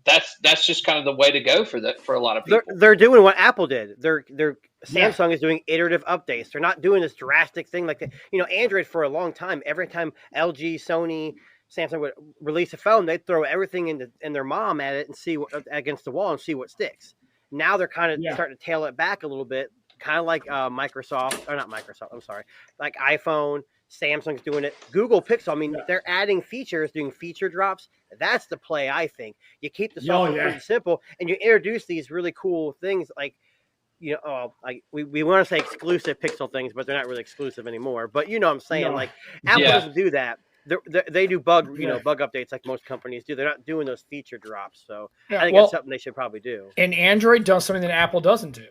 Speaker 2: that's just kind of the way to go for a lot of people.
Speaker 5: They're doing what Apple did. Samsung is doing iterative updates. They're not doing this drastic thing like that. Android for a long time. Every time LG, Sony, Samsung would release a phone, they'd throw everything in their mom at it and see against the wall and see what sticks. Now they're kind of starting to tail it back a little bit, kind of like like iPhone. Samsung's doing it. Google Pixel, they're adding features, doing feature drops. That's the play, I think. You keep the software pretty simple, and you introduce these really cool things like, we want to say exclusive Pixel things, but they're not really exclusive anymore. But what I'm saying, Apple doesn't do that. They do bug updates like most companies do. They're not doing those feature drops. So I think that's something they should probably do.
Speaker 3: And Android does something that Apple doesn't do.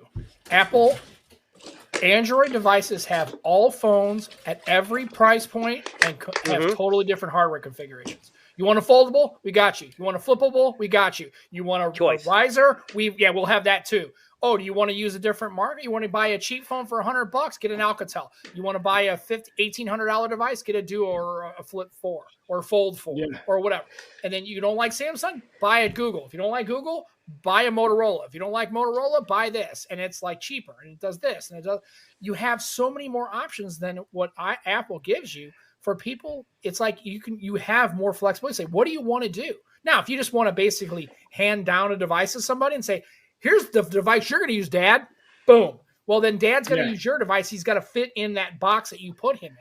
Speaker 3: Android devices have all phones at every price point and have totally different hardware configurations. You want a foldable? We got you. You want a flippable? We got you. You want a riser? We'll have that too. Oh, do you want to use a different market? You want to buy a cheap phone for $100? Get an Alcatel. You want to buy a $1,800 device? Get a Duo or a Flip 4 or a Fold 4 or whatever. And then you don't like Samsung? Buy a Google. If you don't like Google, buy a Motorola. If you don't like Motorola, buy this. And it's cheaper and it does this. And it does. You have so many more options than what Apple gives you. For people, it's like you have more flexibility. Say, what do you want to do? Now, if you just want to basically hand down a device to somebody and say, here's the device you're going to use, Dad. Boom. Well, then Dad's going to use your device. He's got to fit in that box that you put him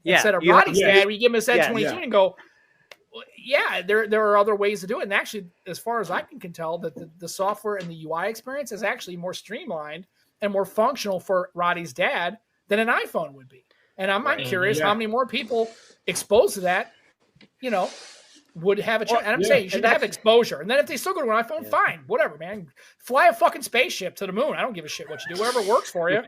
Speaker 3: in. Instead of Roddy's dad, we give him a Z22 and go, there are other ways to do it. And actually, as far as I can tell, that the software and the UI experience is actually more streamlined and more functional for Roddy's dad than an iPhone would be. And I'm curious how many more people exposed to that, would have a chance. And I'm saying you should have exposure. And then if they still go to an iPhone, fine, whatever, man. Fly a fucking spaceship to the moon. I don't give a shit what you do, whatever works for you.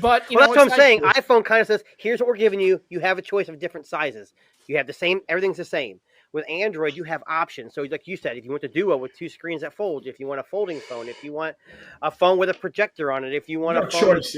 Speaker 3: But
Speaker 5: that's what I'm saying. iPhone kind of says, here's what we're giving you. You have a choice of different sizes. You have the same, everything's the same. With Android, you have options. So like you said, if you want the Duo with 2 screens that fold, if you want a folding phone, if you want a phone with a projector on it, if you want a phone.
Speaker 1: Choice,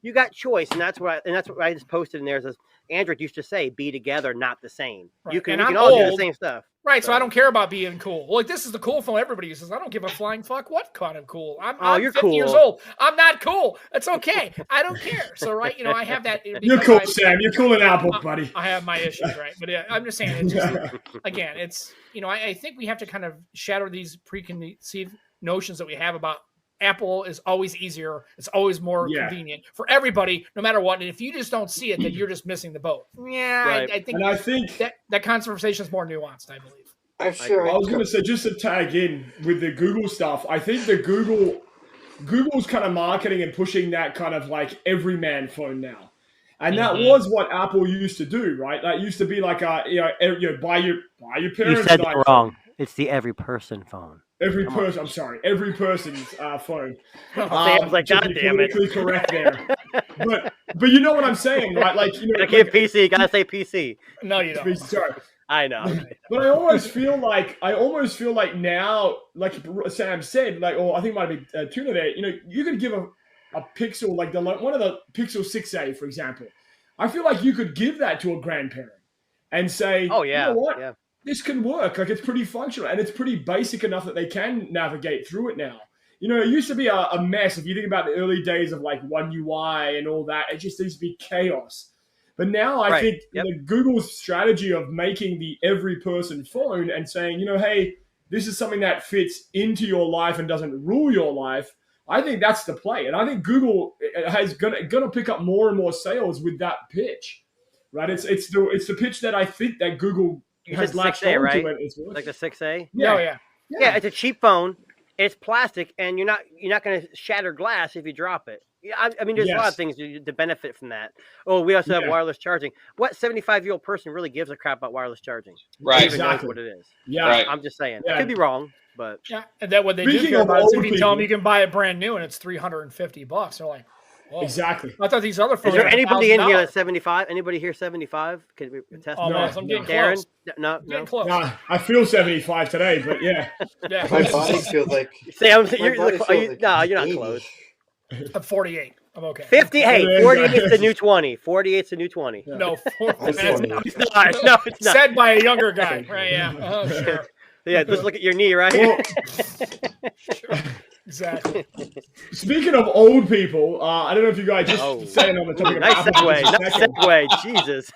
Speaker 5: You got choice, and that's what I just posted in there. It says Android used to say, "Be together, not the same." Right. You can all do the same stuff,
Speaker 3: right? So I don't care about being cool. Like this is the cool phone everybody uses. I don't give a flying fuck what kind of cool. I'm
Speaker 5: you're
Speaker 3: 50
Speaker 5: cool.
Speaker 3: years old. I'm not cool. It's okay. I don't care. So I have that.
Speaker 1: You're cool, Sam. You're cool in Apple, buddy.
Speaker 3: I have my issues, right? But I'm just saying. It's just, again, it's I think we have to kind of shatter these preconceived notions that we have about. Apple is always easier. It's always more convenient for everybody, no matter what. And if you just don't see it, then you're just missing the boat. Yeah, right. I think that conversation is more nuanced, I believe.
Speaker 4: I'm sure.
Speaker 1: I was going to say, just to tag in with the Google stuff, I think the Google's kind of marketing and pushing that kind of like everyman phone now. And that was what Apple used to do, right? That used to be like buy your parents.
Speaker 5: You said it wrong. It's the every person phone.
Speaker 1: Every person's phone.
Speaker 5: Sam's like, God damn it.
Speaker 1: Politically correct there. But you know what I'm saying, right? Like,
Speaker 5: I can't PC. You gotta say PC.
Speaker 3: No, you don't.
Speaker 1: Sorry.
Speaker 5: I know.
Speaker 1: But I almost feel like now, like Sam said, like, or I think it might be Tuna there. You know, you could give a Pixel, like one of the Pixel 6a, for example. I feel like you could give that to a grandparent and say,
Speaker 5: "Oh yeah,
Speaker 1: you know what?
Speaker 5: Yeah.
Speaker 1: This can work. Like, it's pretty functional and it's pretty basic enough that they can navigate through it now." You know, it used to be a mess. If you think about the early days of like One UI and all that, it just used to be chaos. But now I think Google's strategy of making the every person phone and saying, you know, hey, this is something that fits into your life and doesn't rule your life. I think that's the play. And I think Google has gonna pick up more and more sales with that pitch. Right? It's the pitch that I think that Google has latched onto,
Speaker 5: right?
Speaker 1: It.
Speaker 5: Like the 6A?
Speaker 3: Yeah,
Speaker 5: it's a cheap phone. It's plastic, and you're not going to shatter glass if you drop it. I mean, there's a lot of things to benefit from that. Oh, we also have wireless charging. What 75-year-old person really gives a crap about wireless charging?
Speaker 2: Right,
Speaker 5: even knows what it is.
Speaker 1: Yeah,
Speaker 2: right.
Speaker 5: I'm just saying. I could be wrong, but
Speaker 3: and then what they do care about is if you tell them you can buy it brand new and it's $350, they're like, whoa.
Speaker 1: Exactly.
Speaker 3: I thought these other phones.
Speaker 5: Is there anybody in here that's 75? Anybody here 75? Can we test?
Speaker 3: Oh, I'm getting
Speaker 5: Darren?
Speaker 3: close.
Speaker 5: No.
Speaker 3: Close.
Speaker 1: Nah, I feel 75 today, but yeah.
Speaker 4: My body feels like.
Speaker 5: Sam, you're not close.
Speaker 3: I'm 48. I'm okay.
Speaker 5: 50. Hey, 48's the new 20. 48's the new 20.
Speaker 3: Yeah. No,
Speaker 5: it's not. No, it's not.
Speaker 3: Said by a younger guy, right? Yeah. Oh, sure.
Speaker 5: Yeah, just look at your knee, right?
Speaker 1: Well,
Speaker 3: sure. Exactly.
Speaker 1: Speaking of old people, I don't know if you guys just saying on the topic of
Speaker 5: nice
Speaker 1: Apple.
Speaker 5: segue. Jesus.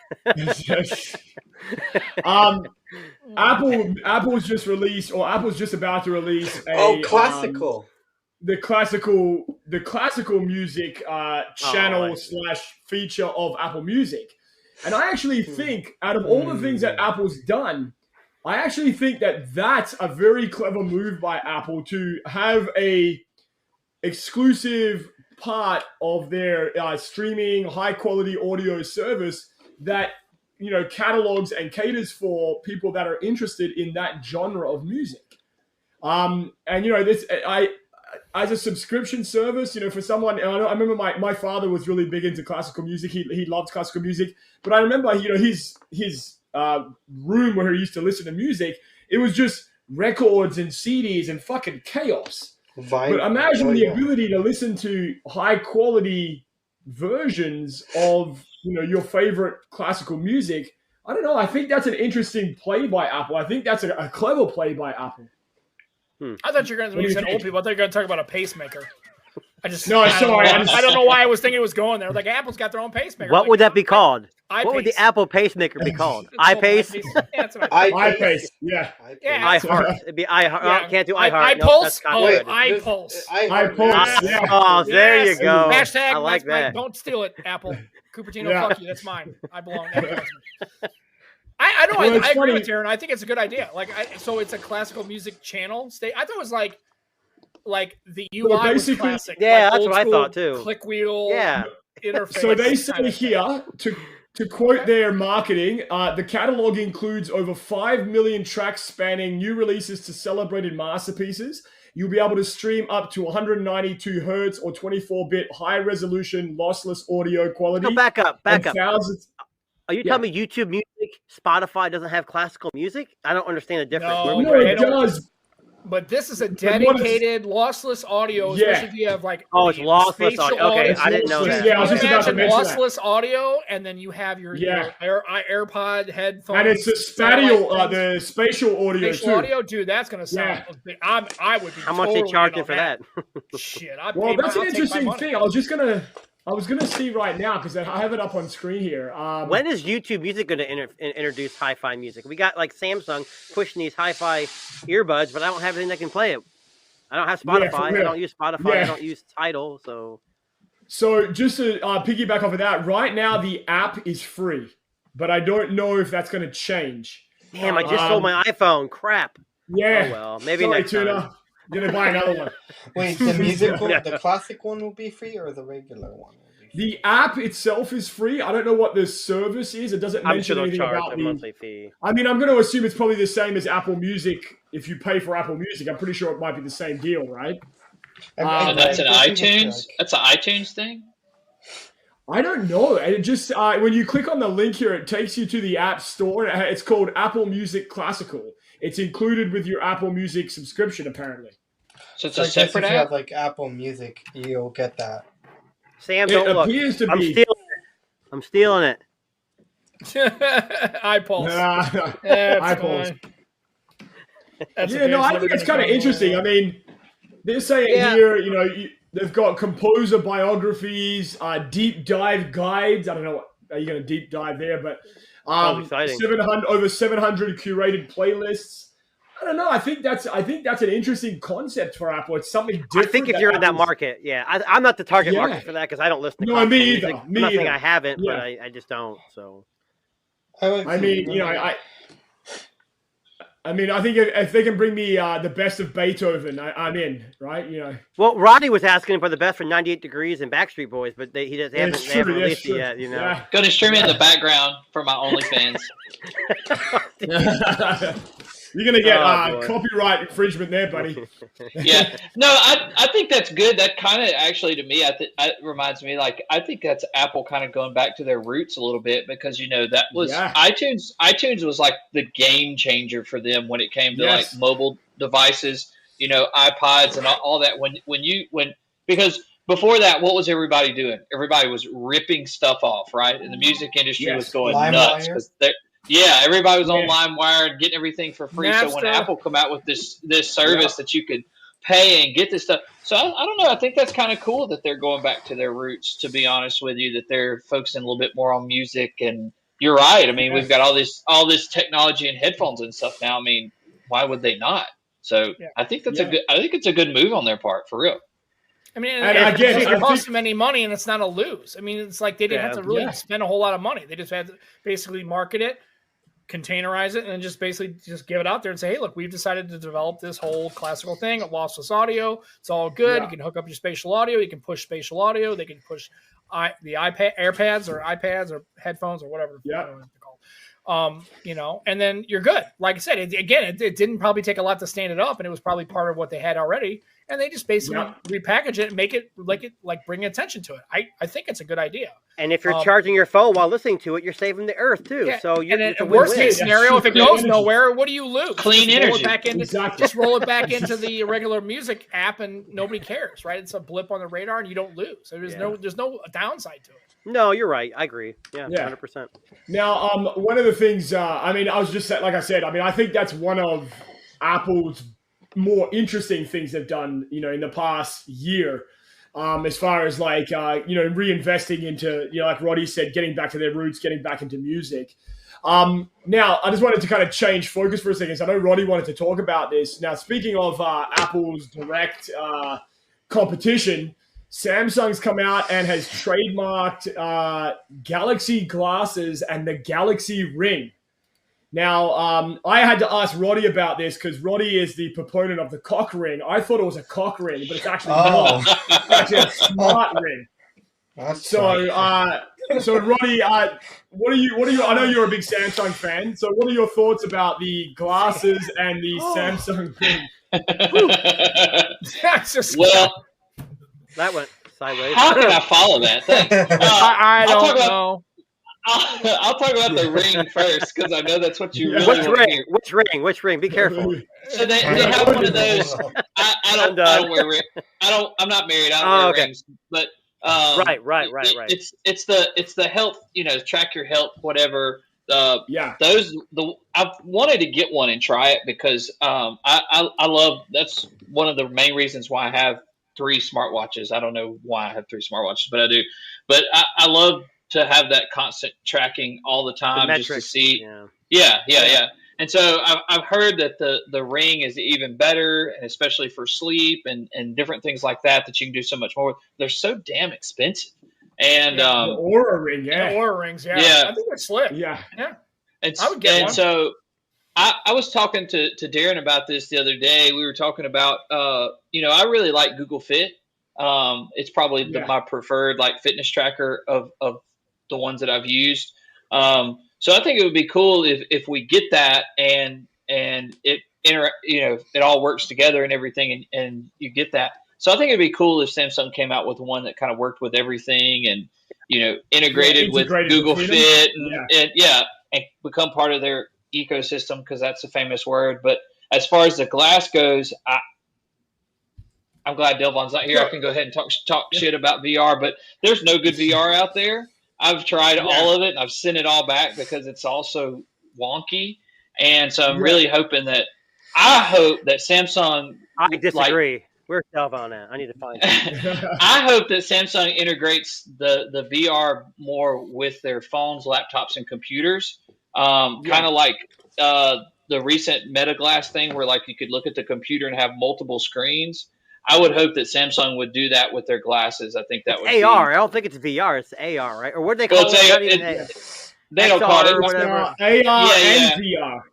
Speaker 1: Apple's just released, or Apple's just about to release
Speaker 4: classical.
Speaker 1: The classical music channel / feature of Apple Music. And I actually think out of all the things that Apple's done, I actually think that that's a very clever move by Apple to have a exclusive part of their streaming high quality audio service that, you know, catalogs and caters for people that are interested in that genre of music. And you know, as a subscription service, you know, for someone, I remember my father was really big into classical music. He loved classical music, but I remember, you know, his room where he used to listen to music, it was just records and CDs and fucking chaos. But imagine the ability to listen to high quality versions of, you know, your favorite classical music. I don't know. I think that's an interesting play by Apple. I think that's a clever play by Apple.
Speaker 3: I thought when you said old people, I thought you were going to talk about a pacemaker. I don't know why I was thinking it was going there. Like, Apple's got their own pacemaker.
Speaker 5: What would that be called? What would the Apple pacemaker be called? iPace?
Speaker 1: iPace, yeah.
Speaker 5: iHeart. It'd be iHeart. Can't do iHeart.
Speaker 3: iPulse? iPulse.
Speaker 1: iPulse, yeah.
Speaker 5: Oh, there you go.
Speaker 3: Hashtag,
Speaker 5: I like that.
Speaker 3: Don't steal it, Apple. Cupertino, fuck you. That's mine. I belong. I agree with Darren. I think it's a good idea. So it's a classical music channel. I thought it was like the UI was classic.
Speaker 5: Yeah, that's what I thought too.
Speaker 3: Click wheel interface.
Speaker 1: So they say here, to quote their marketing, the catalog includes over 5 million tracks spanning new releases to celebrated masterpieces. You'll be able to stream up to 192 hertz or 24-bit high-resolution lossless audio quality.
Speaker 5: No, back up.
Speaker 1: Thousands.
Speaker 5: Are you telling me YouTube Music, Spotify doesn't have classical music? I don't understand the difference.
Speaker 1: No, it does.
Speaker 3: But this is a dedicated lossless audio, especially if you have like
Speaker 5: it's lossless audio. Okay, I didn't know that.
Speaker 1: Yeah, I was just about to mention
Speaker 3: lossless audio, and then you have your AirPod headphones.
Speaker 1: And it's the spatial audio
Speaker 3: spatial audio, dude. That's gonna sound. I would be.
Speaker 5: How much they charging for that?
Speaker 3: Shit,
Speaker 1: that's an interesting thing. I was gonna see right now because I have it up on screen here.
Speaker 5: When is YouTube Music going to introduce hi-fi music? We got like Samsung pushing these hi-fi earbuds, but I don't have anything that can play it. I don't have Spotify. I don't use Spotify. I don't use Tidal.
Speaker 1: So just to piggyback off of that, right now the app is free, but I don't know if that's going to change.
Speaker 5: Damn, I just sold my iPhone. Crap.
Speaker 1: Yeah.
Speaker 5: Oh well, maybe next time.
Speaker 1: I'm gonna buy another one.
Speaker 4: Wait, the music one, the classic one will be free, or the regular one will be free?
Speaker 1: The app itself is free. I don't know what the service is. It doesn't mention anything about
Speaker 5: a monthly fee.
Speaker 1: I mean, I'm going to assume it's probably the same as Apple Music. If you pay for Apple Music, I'm pretty sure it might be the same deal, right?
Speaker 2: And that's an iTunes. That's an iTunes thing.
Speaker 1: I don't know. And it just when you click on the link here, it takes you to the App Store. It's called Apple Music Classical. It's included with your Apple Music subscription, apparently.
Speaker 2: So it's a separate
Speaker 4: if
Speaker 2: app?
Speaker 4: you have like Apple Music, you'll get that.
Speaker 5: Sam, don't look. I'm stealing it.
Speaker 3: iPulse.
Speaker 1: iPulse. Yeah, no, I think it's kind of interesting. I mean, they're saying here, you know, they've got composer biographies, deep dive guides. I don't know, are you going to deep dive there? But 700 over 700 curated playlists. I don't know. I think that's an interesting concept for Apple. It's something different.
Speaker 5: I think if you're in that market, I'm not the target market for that because I don't listen to
Speaker 1: me either.
Speaker 5: Music. I'm not saying I haven't, but I just don't. So,
Speaker 1: I mean, you know, I mean, I think if they can bring me the best of Beethoven, I'm in, right? You know.
Speaker 5: Well, Roddy was asking for the best for 98 Degrees and Backstreet Boys, but they haven't released it yet. You know.
Speaker 2: Yeah. Going to stream it in the background for my OnlyFans.
Speaker 1: You're gonna get copyright infringement there, buddy.
Speaker 2: Yeah, no, I think that's good. That kind of actually, to me, it reminds me, like, I think that's Apple kind of going back to their roots a little bit, because, you know, that was iTunes. iTunes was like the game changer for them when it came to like mobile devices, you know, iPods and all that. Because before that, what was everybody doing? Everybody was ripping stuff off, right? And the music industry was going nuts because everybody was on LimeWire and getting everything for free. Napster. So when Apple come out with this service that you could pay and get this stuff, so I don't know. I think that's kind of cool that they're going back to their roots. To be honest with you, that they're focusing a little bit more on music. And you're right. I mean, we've got all this technology and headphones and stuff now. I mean, why would they not? So I think that's I think it's a good move on their part, for real.
Speaker 3: I mean, it costs them any money, and it's not a lose. I mean, it's like they didn't have to really spend a whole lot of money. They just had to basically market it, containerize it, and just basically just give it out there and say, hey, look, we've decided to develop this whole classical thing of lossless audio. It's all good. You can hook up your spatial audio. You can push spatial audio. They can push the AirPods or headphones or whatever they're called. You know, and then you're good. Like I said, it didn't probably take a lot to stand it up, and it was probably part of what they had already. And they just basically repackage it and make it bring attention to it. I think it's a good idea.
Speaker 5: And if you're charging your phone while listening to it, you're saving the earth too. Yeah. So
Speaker 3: it's a worst case scenario, if it goes nowhere, what do you lose?
Speaker 2: Clean energy.
Speaker 3: Just roll it back into the regular music app, and nobody cares, right? It's a blip on the radar, and you don't lose. So there's no downside to it.
Speaker 5: No, you're right. I agree. Yeah. 100%.
Speaker 1: Now, one of the things, I mean, I was just like I said, I mean, I think that's one of Apple's more interesting things they've done, you know, in the past year, as far as like, you know, reinvesting into, you know, like Roddy said, getting back to their roots, getting back into music. Now, I just wanted to kind of change focus for a second. So I know Roddy wanted to talk about this. Now, speaking of Apple's direct competition, Samsung's come out and has trademarked Galaxy glasses and the Galaxy Ring. Now, I had to ask Roddy about this because Roddy is the proponent of the cock ring. I thought it was a cock ring, but it's actually not. It's actually a smart ring. So Roddy, what are you? I know you're a big Samsung fan. So, what are your thoughts about the glasses and the Samsung ring?
Speaker 2: Well,
Speaker 5: that went sideways.
Speaker 2: How can I follow that? Thanks.
Speaker 3: I don't know.
Speaker 2: I'll talk about the ring first because I know that's what you really want to hear.
Speaker 5: Which ring? Be careful.
Speaker 2: So they have one of those. I don't wear rings. I'm not married. I don't wear rings. But
Speaker 5: right.
Speaker 2: It's the health. You know, track your health, whatever. I've wanted to get one and try it because I love. That's one of the main reasons why I have 3 smartwatches. I don't know why I have 3 smartwatches, but I do. But I love to have that constant tracking all the time, just to see. Yeah. And so I've heard that the ring is even better, and especially for sleep and different things like that you can do so much more. They're so damn expensive. And
Speaker 1: the Oura ring,
Speaker 3: the Oura rings, I think they're slick.
Speaker 1: Yeah.
Speaker 3: I would get one.
Speaker 2: So I was talking to Darren about this the other day. We were talking about, you know, I really like Google Fit. It's probably my preferred like fitness tracker of the ones that I've used. So I think it would be cool if we get that and it you know, it all works together and everything, and you get that. So I think it'd be cool if Samsung came out with one that kind of worked with everything, and integrated with Google Fit and become part of their ecosystem, because that's a famous word. But as far as the glass goes, I'm glad Delvon's not here. I can go ahead and talk shit about VR, but there's no good VR out there. I've tried all of it, and I've sent it all back because it's all so wonky. And so I'm really hoping that Samsung.
Speaker 5: I disagree. Where's Delvon at? I need to find him.
Speaker 2: I hope that Samsung integrates the VR more with their phones, laptops, and computers. Kind of like the recent Meta Glass thing, where like you could look at the computer and have multiple screens. I would hope that Samsung would do that with their glasses. I think that would be
Speaker 5: AR. I don't think it's VR. It's AR, right? Or what do they call it?
Speaker 2: They don't call it
Speaker 5: whatever.
Speaker 1: AR and VR.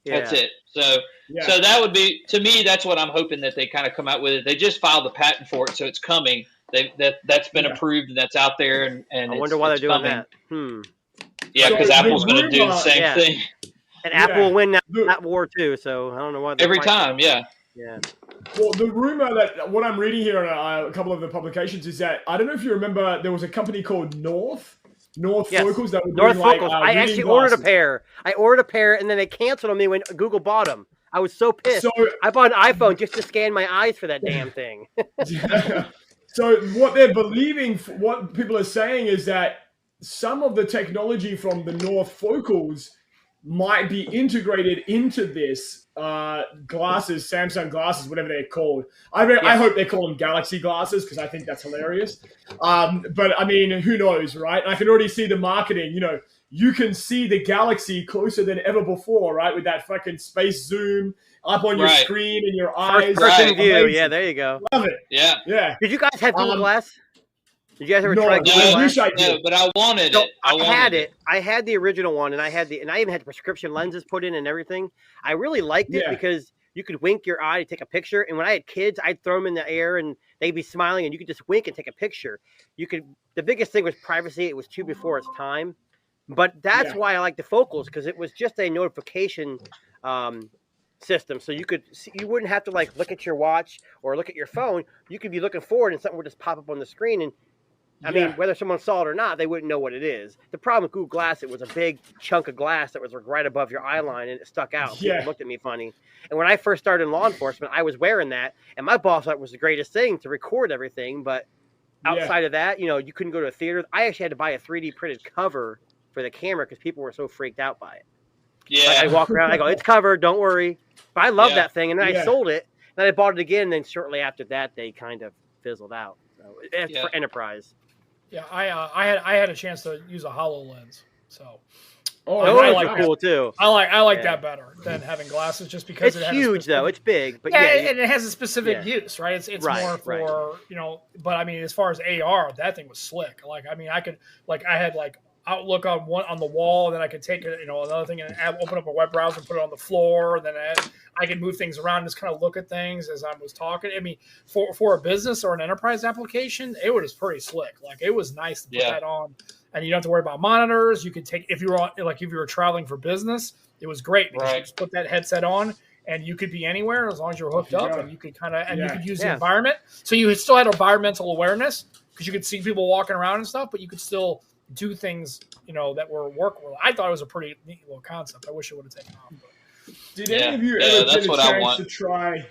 Speaker 2: Yeah. That's it. So that would be, to me, that's what I'm hoping that they kind of come out with it. They just filed the patent for it, so it's coming. That's been approved and that's out there. And
Speaker 5: I wonder why they're doing that.
Speaker 2: Yeah, because Apple's going to do the same thing.
Speaker 5: And Apple will win that war too. So I don't know why.
Speaker 2: Every time, yeah.
Speaker 1: Well, the rumor that what I'm reading here on a couple of the publications is that, I don't know if you remember, there was a company called North Focals that were
Speaker 5: North
Speaker 1: doing
Speaker 5: Focals. I actually ordered a pair. And then they canceled on me when Google bought them. I was so pissed. So, I bought an iPhone just to scan my eyes for that damn thing.
Speaker 1: So what they're believing, what people are saying, is that some of the technology from the North Focals might be integrated into this glasses, Samsung glasses, whatever they're called. I hope they call them Galaxy glasses, because I think that's hilarious. But I mean, who knows, right? I can already see the marketing. You can see the Galaxy closer than ever before, right? With that fucking space zoom up on your screen and your eyes.
Speaker 5: First-person view. Amazing. Yeah, there you go.
Speaker 1: Love it.
Speaker 2: Yeah.
Speaker 5: Did you guys have Google Glass? Did you guys ever try Google Glass?
Speaker 2: No, but I wanted it.
Speaker 5: I had it. I had the original one, and I even had the prescription lenses put in and everything. I really liked it because you could wink your eye to take a picture. And when I had kids, I'd throw them in the air, and they'd be smiling, and you could just wink and take a picture. The biggest thing was privacy. It was too before its time. But that's why I like the Focals, because it was just a notification system. So you wouldn't have to like look at your watch or look at your phone. You could be looking forward, and something would just pop up on the screen. And I mean, whether someone saw it or not, they wouldn't know what it is. The problem with Google Glass, it was a big chunk of glass that was right above your eye line, and it stuck out. People looked at me funny. And when I first started in law enforcement, I was wearing that, and my boss thought it was the greatest thing to record everything. But outside of that, you couldn't go to a theater. I actually had to buy a 3D printed cover for the camera because people were so freaked out by it.
Speaker 2: Yeah.
Speaker 5: Like I walk around, I go, it's covered, don't worry. But I love that thing, and then I sold it, and then I bought it again, and then shortly after that, they kind of fizzled out. So it's for enterprise.
Speaker 3: Yeah, I had a chance to use a HoloLens, so.
Speaker 5: I like cool too.
Speaker 3: I like that better than having glasses, just because
Speaker 5: it's huge though. It's big, but
Speaker 3: and it has a specific use, right? It's more for But I mean, as far as AR, that thing was slick. Like, I mean, I had Outlook on the wall, and then I could take another thing and open up a web browser and put it on the floor, and then I could move things around and just kind of look at things as I was talking. I mean, for a business or an enterprise application, it was pretty slick. Like, it was nice to put that on, and you don't have to worry about monitors. You could take if you were traveling for business, it was great because you just put that headset on, and you could be anywhere as long as you're hooked up, and you could you could use the environment. So you still had environmental awareness because you could see people walking around and stuff, but you could still do things, that were work. I thought it was a pretty neat little concept. I wish it would have taken off.
Speaker 1: Did any of you ever get a chance to try?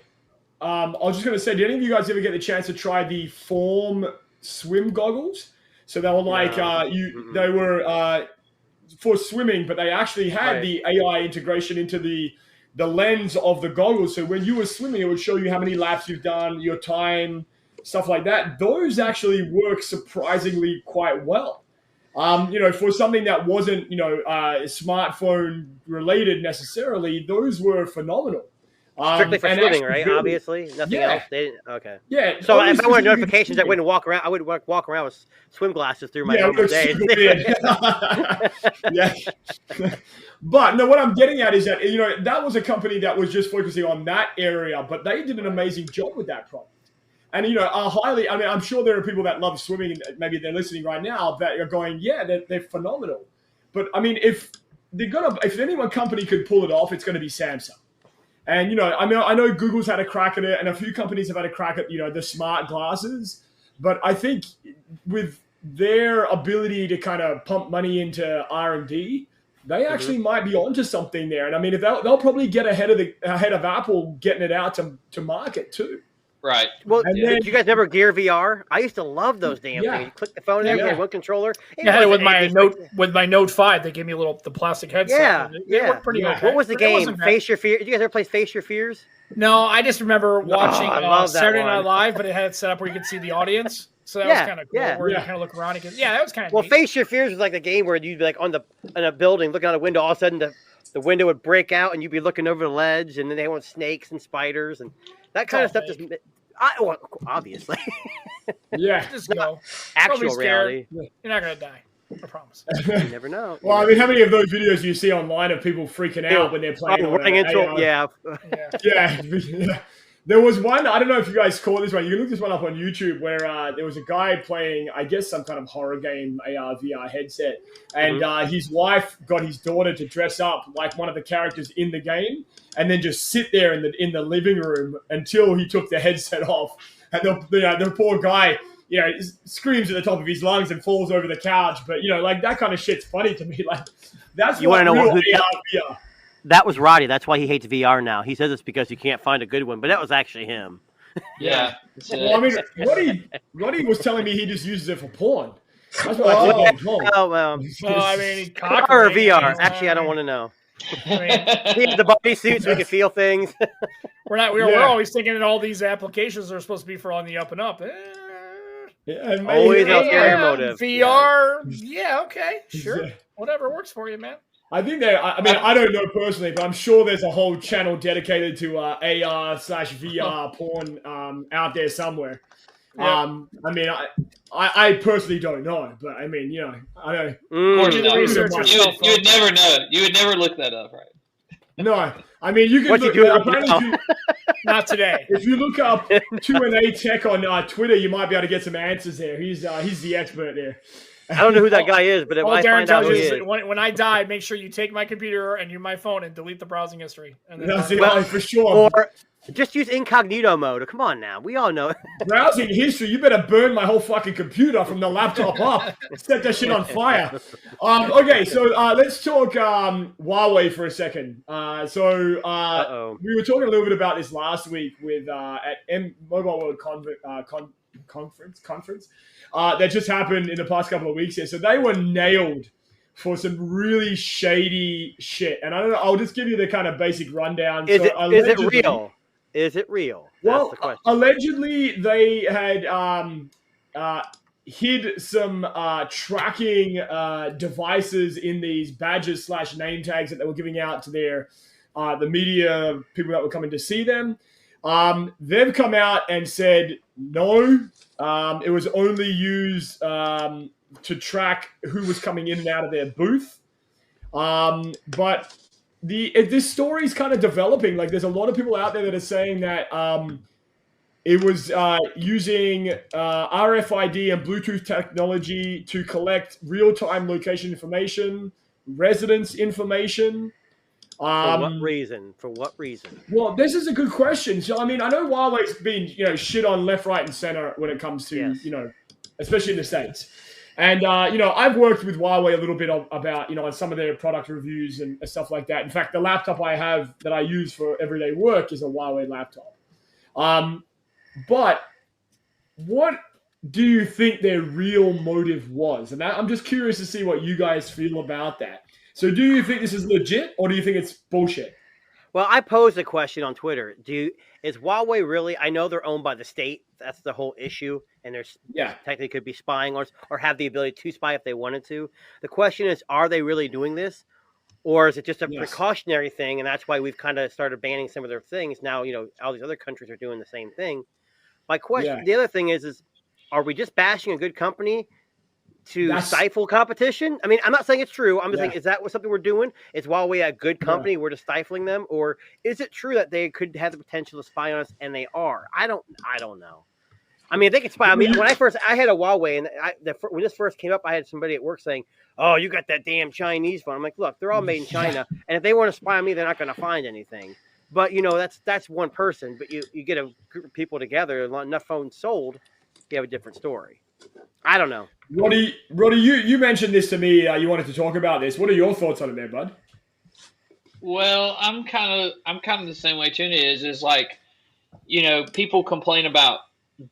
Speaker 1: I was just going to say, did any of you guys ever get the chance to try the Form swim goggles? So they were like they were for swimming, but they actually had the AI integration into the lens of the goggles. So when you were swimming, it would show you how many laps you've done, your time, stuff like that. Those actually work surprisingly quite well. For something that wasn't, smartphone related necessarily, those were phenomenal.
Speaker 5: Strictly for swimming, right? Obviously, nothing else. They didn't. Okay.
Speaker 1: Yeah.
Speaker 5: So if I wanted notifications, I wouldn't walk around. I would walk around with swim glasses through my day.
Speaker 1: But no, what I'm getting at is that that was a company that was just focusing on that area, but they did an amazing job with that problem. And, I'm sure there are people that love swimming, and maybe they're listening right now that are going, they're phenomenal. But, I mean, if any one company could pull it off, it's going to be Samsung. And, I know Google's had a crack at it, and a few companies have had a crack at, the smart glasses. But I think with their ability to kind of pump money into R&D, they actually might be onto something there. And I mean, if they'll probably get ahead of Apple getting it out to market too.
Speaker 2: Right.
Speaker 5: Well, did you guys never Gear VR? I used to love those damn things. You click the phone in, you had one controller.
Speaker 3: With my Note 5, they gave me the plastic headset. They worked pretty okay.
Speaker 5: What was the game? Face Your Fears. Did you guys ever play Face Your Fears?
Speaker 3: No, I just remember watching Saturday Night Live, but it had it set up where you could see the audience. So that was kind of cool, where you kind of look around. That was kind of neat.
Speaker 5: Face Your Fears was like the game where you'd be like in a building, looking out a window, all of a sudden the window would break out, and you'd be looking over the ledge, and then they want snakes and spiders, and that kind of stuff just... obviously.
Speaker 3: Just go.
Speaker 5: Actual reality.
Speaker 3: You're not going to die. I promise.
Speaker 5: You never know.
Speaker 1: Well, I mean, how many of those videos do you see online of people freaking out when they're playing?
Speaker 5: Running into
Speaker 1: yeah. There was one, I don't know if you guys caught this one. You can look this one up on YouTube where there was a guy playing, I guess, some kind of horror game, AR, VR headset. And his wife got his daughter to dress up like one of the characters in the game and then just sit there in the living room until he took the headset off. And the poor guy, screams at the top of his lungs and falls over the couch. But, like, that kind of shit's funny to me. Like, that's
Speaker 5: you want to know
Speaker 1: real
Speaker 5: AR,
Speaker 1: VR.
Speaker 5: That was Roddy. That's why he hates VR now. He says it's because you can't find a good one, but that was actually him.
Speaker 2: Yeah.
Speaker 1: Well, I mean, Roddy was telling me he just uses it for porn. That's what I think he was wrong.
Speaker 5: Oh, well.
Speaker 3: I mean,
Speaker 5: or VR. Actually, I don't want to know. He had the body suit so we could feel things.
Speaker 3: We're always thinking that all these applications are supposed to be for on the up and up.
Speaker 5: Always ulterior motive.
Speaker 3: VR. Yeah, okay. Sure. Whatever works for you, man.
Speaker 1: I think I don't know personally, but I'm sure there's a whole channel dedicated to AR/VR porn out there somewhere. Yeah. I mean, I personally don't know, but I mean, I don't.
Speaker 3: Or do the research yourself.
Speaker 2: You would never know. You would never look that up, right?
Speaker 1: No, I mean you can.
Speaker 5: What
Speaker 1: look,
Speaker 5: you do
Speaker 3: not today.
Speaker 1: If you look up Q&A Tech on Twitter, you might be able to get some answers there. He's the expert there.
Speaker 5: I don't know who that guy is, but if I find out who he is.
Speaker 3: When I die, make sure you take my computer and my phone and delete the browsing history. And
Speaker 1: then for sure.
Speaker 5: Or just use incognito mode. Come on now. We all know it.
Speaker 1: Browsing history, you better burn my whole fucking computer from the laptop up. Set that shit on fire. Okay, so let's talk Huawei for a second. We were talking a little bit about this last week with at Mobile World Conference. That just happened in the past couple of weeks here. So they were nailed for some really shady shit. And I don't know, I'll just give you the kind of basic rundown.
Speaker 5: Is it real? Is it real?
Speaker 1: That's the question. Allegedly they had hid some tracking devices in these badges / name tags that they were giving out to the media people that were coming to see them. They've come out and said no. It was only used to track who was coming in and out of their booth. But this story is kind of developing. Like, there's a lot of people out there that are saying that it was using RFID and Bluetooth technology to collect real-time location information, residence information.
Speaker 5: For what reason?
Speaker 1: Well, this is a good question. So, I mean, I know Huawei's been, shit on left, right, and center when it comes to, especially in the States. And, I've worked with Huawei a little bit about, on some of their product reviews and stuff like that. In fact, the laptop I have that I use for everyday work is a Huawei laptop. But what do you think their real motive was? And I'm just curious to see what you guys feel about that. So do you think this is legit, or do you think it's bullshit?
Speaker 5: Well, I posed a question on Twitter. Is Huawei really? I know they're owned by the state. That's the whole issue, and there's technically could be spying or have the ability to spy if they wanted to. The question is, are they really doing this, or is it just a precautionary thing? And that's why we've kind of started banning some of their things. Now, all these other countries are doing the same thing. My question, the other thing is, are we just bashing a good company to stifle competition? I mean, I'm not saying it's true. I'm just saying, is that something we're doing? Is Huawei a good company? We're just stifling them? Or is it true that they could have the potential to spy on us, and they are? I don't know. I mean, they could spy. I mean, when I had a Huawei, and when this first came up, I had somebody at work saying, "Oh, you got that damn Chinese phone." I'm like, look, they're all made in China, and if they want to spy on me, they're not going to find anything. But that's one person. But you get a group of people together, enough phones sold, you have a different story. I don't know.
Speaker 1: Roddy, you mentioned this to me. You wanted to talk about this. What are your thoughts on it, there, bud?
Speaker 2: Well, I'm kind of the same way Tuna is like, people complain about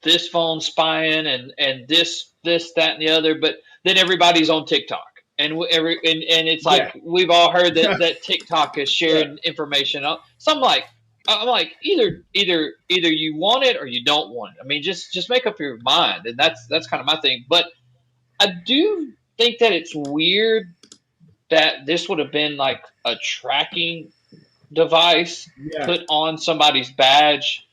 Speaker 2: this phone spying and this, that, and the other, but then everybody's on TikTok. And it's like we've all heard that TikTok is sharing information. So I'm like either you want it or you don't want it. I mean, just make up your mind, and that's kind of my thing. But I do think that it's weird that this would have been like a tracking device put on somebody's badge.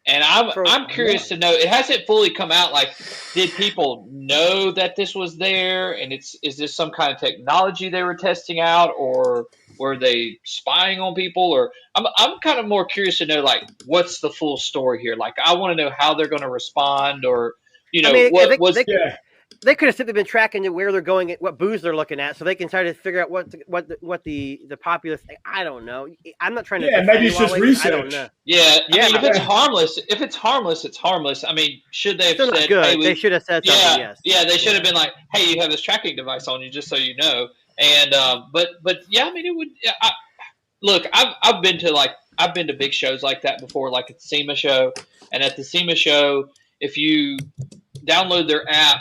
Speaker 2: And I'm curious to know. It hasn't fully come out. Like, did people know that this was there? And is this some kind of technology they were testing out, or were they spying on people? Or I'm kind of more curious to know, like, what's the full story here? Like, I want to know how they're going to respond, or
Speaker 5: They could have simply been tracking where they're going, what booze they're looking at, so they can try to figure out what the popular thing. I don't know. I'm not trying to.
Speaker 1: Yeah, maybe it's just research.
Speaker 5: I don't know.
Speaker 2: Yeah, I mean, if it's harmless, it's harmless. I mean, should they have
Speaker 5: Still
Speaker 2: said?
Speaker 5: Not good.
Speaker 2: Hey,
Speaker 5: they should have said something. Yes.
Speaker 2: Yeah, they should have been like, "Hey, you have this tracking device on you, just so you know." And but yeah, I mean, it would. Look, I've been to big shows like that before, like at the SEMA show, and at the SEMA show, if you download their app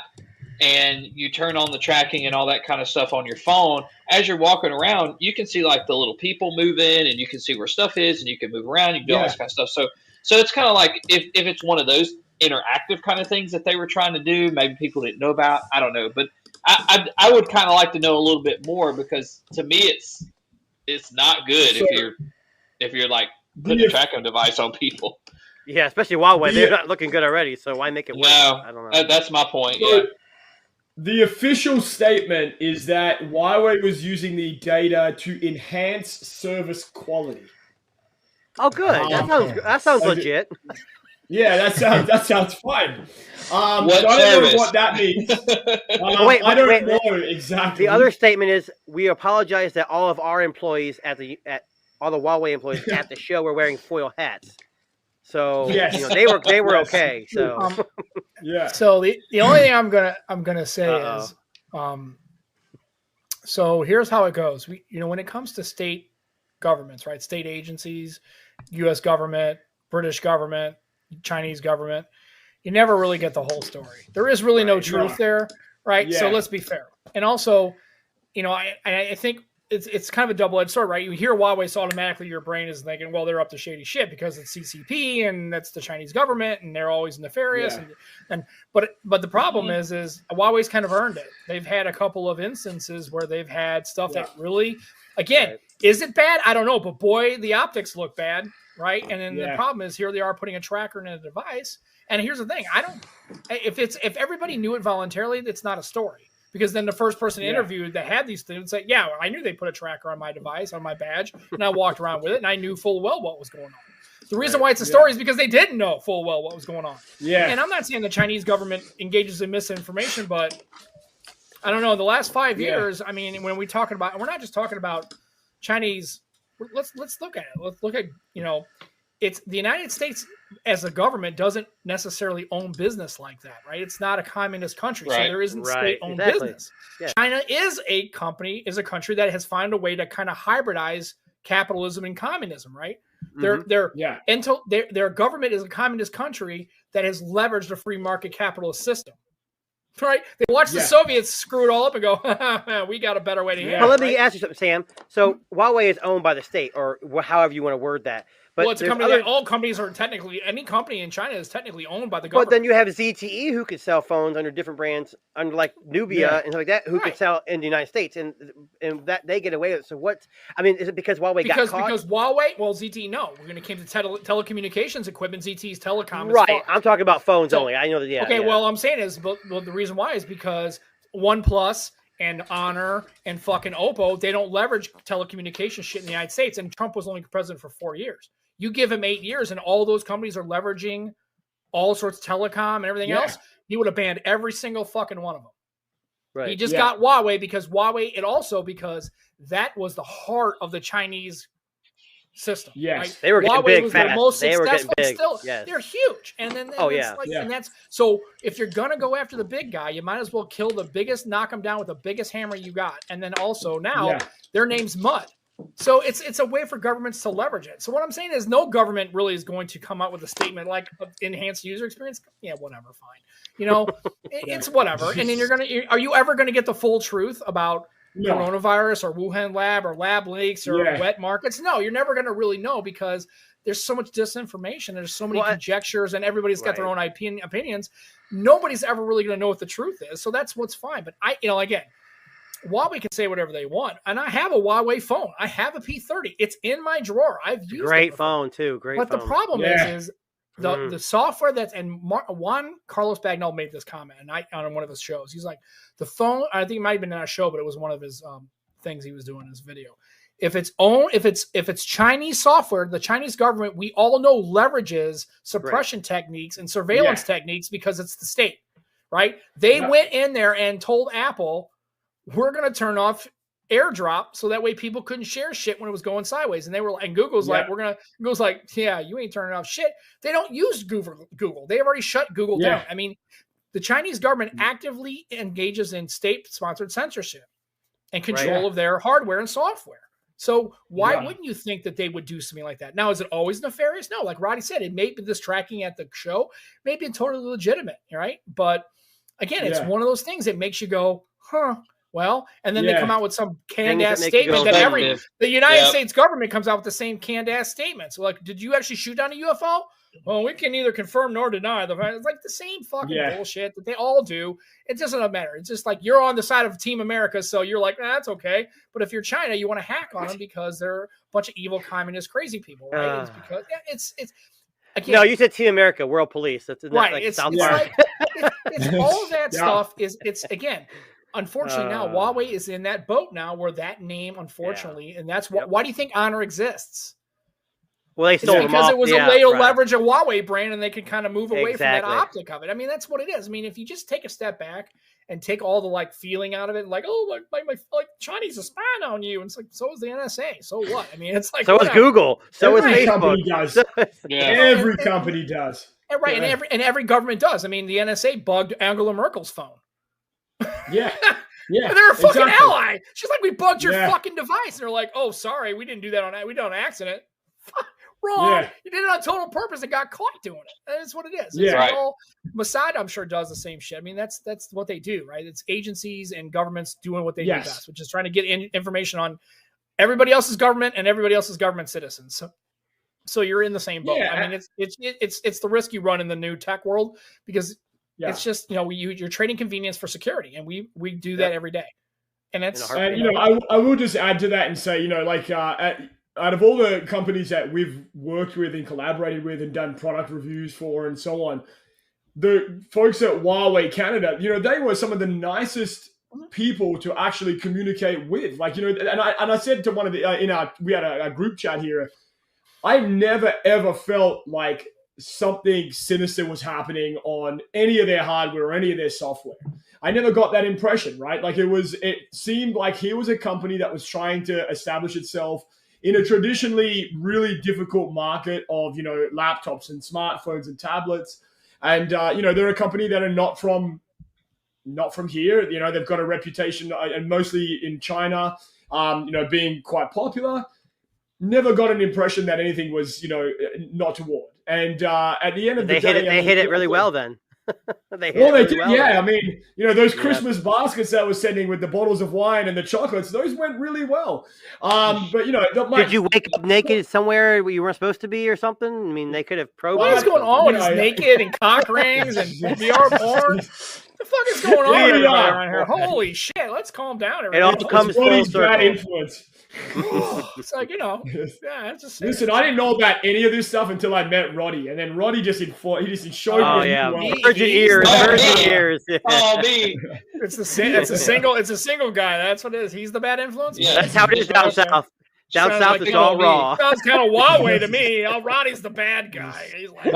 Speaker 2: and you turn on the tracking and all that kind of stuff on your phone, as you're walking around, you can see like the little people move in, and you can see where stuff is, and you can move around, you can do all this kind of stuff. So it's kind of like if it's one of those interactive kind of things that they were trying to do, maybe people didn't know about. I don't know, but I would kind of like to know a little bit more, because to me it's not good if you're like putting a tracking device on people.
Speaker 5: Yeah, especially Huawei. They're not looking good already, so why make it worse?
Speaker 2: No,
Speaker 5: I don't know.
Speaker 2: That's my point.
Speaker 1: So, the official statement is that Huawei was using the data to enhance service quality.
Speaker 5: Oh, good. That sounds legit.
Speaker 1: Yeah, that sounds fine. I don't know what that means. I don't know exactly.
Speaker 5: The other statement is, we apologize that all of our employees all the Huawei employees at the show were wearing foil hats. So they were okay. So
Speaker 3: So the only thing I'm gonna say is, so here's how it goes. When it comes to state governments, right? State agencies, U.S. government, British government, Chinese government, you never really get the whole story. There is really no truth there, right? Yeah. So let's be fair. And also, I think it's kind of a double-edged sword, right? You hear Huawei, so automatically your brain is thinking, well, they're up to shady shit because it's CCP and that's the Chinese government and they're always nefarious. Yeah. But the problem is Huawei's kind of earned it. They've had a couple of instances where they've had stuff that really, again, is it bad? I don't know, but boy, the optics look bad, right? And then the problem is, here they are putting a tracker in a device. And here's the thing: if everybody knew it voluntarily, it's not a story. Because then the first person interviewed that had these things would say, yeah, I knew they put a tracker on my device, on my badge, and I walked around with it, and I knew full well what was going on. The reason why it's a story is because they didn't know full well what was going on. Yeah. And I'm not saying the Chinese government engages in misinformation, but I don't know. The last 5 years, I mean, when we're not just talking about Chinese. Let's look at it. Let's look at, it's the United States as a government doesn't necessarily own business like that, right? It's not a communist country, so there isn't state-owned business. Yeah. China is a country that has found a way to kind of hybridize capitalism and communism, right? Their government is a communist country that has leveraged a free market capitalist system. Right? They watch the Soviets screw it all up and go, we got a better way to handle it.
Speaker 5: Well, let me ask you something, Sam. So Huawei is owned by the state, or however you want to word that. But
Speaker 3: it's a company that all companies are any company in China is technically owned by the government.
Speaker 5: But then you have ZTE who could sell phones under different brands, under like Nubia and stuff like that, who could sell in the United States, and that they get away with it. So is it because Huawei got caught? Because
Speaker 3: Huawei, ZTE, no. When it came to telecommunications equipment, ZTE's telecom is
Speaker 5: right. I'm talking about phones only. I know that,
Speaker 3: Okay, well, I'm saying is, but the reason why is because OnePlus and Honor and fucking Oppo, they don't leverage telecommunications shit in the United States, and Trump was only president for 4 years. You give him 8 years and all those companies are leveraging all sorts of telecom and everything else, he would have banned every single fucking one of them. Right. He just got Huawei because that was the heart of the Chinese system.
Speaker 1: Yes,
Speaker 3: right?
Speaker 5: They were getting
Speaker 3: Huawei
Speaker 5: big
Speaker 3: was
Speaker 5: fast.
Speaker 3: their most
Speaker 5: They were getting
Speaker 3: successful.
Speaker 5: big.
Speaker 3: Still,
Speaker 5: Yes.
Speaker 3: they're huge. And then and that's so if you're gonna go after the big guy, you might as well kill the biggest, knock him down with the biggest hammer you got. And then also now their name's Mud. So it's a way for governments to leverage it. So what I'm saying is no government really is going to come out with a statement like enhanced user experience. Yeah, whatever, fine. You know, it's whatever. And then are you ever going to get the full truth about coronavirus or Wuhan lab or lab leaks or wet markets? No, you're never going to really know because there's so much disinformation. There's so many conjectures and everybody's got their own opinions. Nobody's ever really going to know what the truth is. So that's what's fine. But again, Huawei can say whatever they want. And I have a Huawei phone. I have a P30. It's in my drawer. I've used it.
Speaker 5: Great phone too. Great phone.
Speaker 3: But the problem is the software Juan Carlos Bagnall made this comment and on one of his shows. He's like, the phone, I think it might have been on a show, but it was one of his things he was doing in his video. If it's Chinese software, the Chinese government, we all know, leverages suppression techniques and surveillance techniques because it's the state, right? They went in there and told Apple, we're going to turn off AirDrop so that way people couldn't share shit when it was going sideways. And Google's like, Google's like, yeah, you ain't turning off shit. They don't use Google. They have already shut Google down. I mean, the Chinese government actively engages in state-sponsored censorship and control of their hardware and software. So why wouldn't you think that they would do something like that? Now, is it always nefarious? No, like Roddy said, it may be this tracking at the show, may be totally legitimate, right? But again, it's one of those things that makes you go, huh? Well, and then they come out with some canned-ass statement that the United States government comes out with the same canned-ass statement. So, like, did you actually shoot down a UFO? Well, we can neither confirm nor deny the fact. It's like the same fucking bullshit that they all do. It doesn't matter. It's just like you're on the side of Team America, so you're like, that's okay. But if you're China, you want to hack on them because they're a bunch of evil, communist, crazy people, right? It's because it's again,
Speaker 5: no, you said Team America, World Police. That's
Speaker 3: right.
Speaker 5: Like
Speaker 3: it's
Speaker 5: South
Speaker 3: Park. It's all of that stuff. It's again. Unfortunately, now Huawei is in that boat now where that name, unfortunately, and that's why do you think Honor exists?
Speaker 5: Well, they sold
Speaker 3: because it was a way to leverage a Huawei brand and they could kind of move away from that optic of it. I mean, that's what it is. I mean, if you just take a step back and take all the like feeling out of it, like, oh, my like Chinese is spying on you. And it's like, so is the NSA. So what? I mean, it's like,
Speaker 5: so is Google. So is Facebook.
Speaker 1: Company does. Every company does.
Speaker 3: Right. And every government does. I mean, the NSA bugged Angela Merkel's phone.
Speaker 1: Yeah.
Speaker 3: And they're a fucking ally. She's like, we bugged your fucking device. And they're like, oh, sorry, we didn't do that we did on accident. Wrong. You did it on total purpose and got caught doing it. That's what it is. It's all, Mossad, I'm sure, does the same shit. I mean, that's what they do, right? It's agencies and governments doing what they do best, which is trying to get information on everybody else's government and everybody else's government citizens. So you're in the same boat. I mean, it's the risk you run in the new tech world because it's just, you're trading convenience for security, and we do that every day. And that's
Speaker 1: I will just add to that and say, out of all the companies that we've worked with and collaborated with and done product reviews for and so on, the folks at Huawei Canada, they were some of the nicest people to actually communicate with. Like, and I said to one of the we had a group chat here. I never ever felt like something sinister was happening on any of their hardware or any of their software. I never got that impression, right? Like it seemed like here was a company that was trying to establish itself in a traditionally really difficult market of, laptops and smartphones and tablets. And, they're a company that are not from here. They've got a reputation and mostly in China, being quite popular. Never got an impression that anything was, not toward. And at the end of the day,
Speaker 5: they hit it really well then.
Speaker 1: They did. Yeah, I mean, those Christmas baskets that was sending with the bottles of wine and the chocolates, those went really well. But
Speaker 5: did you wake up naked somewhere where you weren't supposed to be or something? I mean, they could have probed.
Speaker 3: What is going on? He's naked and cock rings and VR porn. The fuck is going on around here? Holy shit! Let's calm down.
Speaker 5: Everybody. It all comes full circle.
Speaker 1: Bad influence.
Speaker 3: It's like, it's just
Speaker 1: listen, I didn't know about any of this stuff until I met Roddy, and then Roddy just showed me.
Speaker 5: Virgin ears.
Speaker 2: Oh, me.
Speaker 3: It's a single guy. That's what it is. He's the bad influence.
Speaker 5: Yeah. That's how it is down south. Down south, like it's all raw.
Speaker 3: Sounds kind of Huawei to me. Roddy's the bad guy. He's like,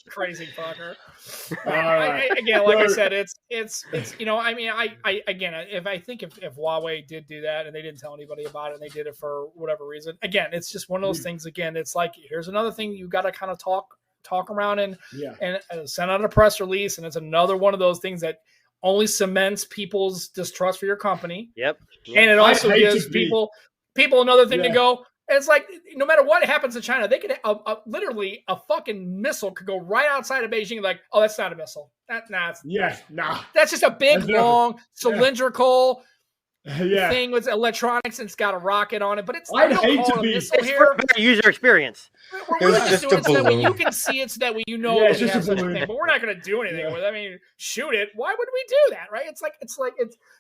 Speaker 3: crazy fucker. Again, like I said, it's I mean, if Huawei did do that and they didn't tell anybody about it and they did it for whatever reason, again, it's just one of those things. Again, it's like, here's another thing you got to kind of talk around and send out a press release, and it's another one of those things that only cements people's distrust for your company.
Speaker 5: Yep.
Speaker 3: And it also gives people another thing to go. And it's like, no matter what happens in China, they could literally a fucking missile could go right outside of Beijing. Like, oh, that's not a missile. That's just a big, long, cylindrical thing with electronics, and it's got a rocket on it. But it's
Speaker 1: I'd hate to be
Speaker 3: it's for
Speaker 5: user experience.
Speaker 3: We're really just doing it so that way you can see it, so that way you know it's just a balloon. But we're not going to do anything with it. I mean, shoot it. Why would we do that, right? It's like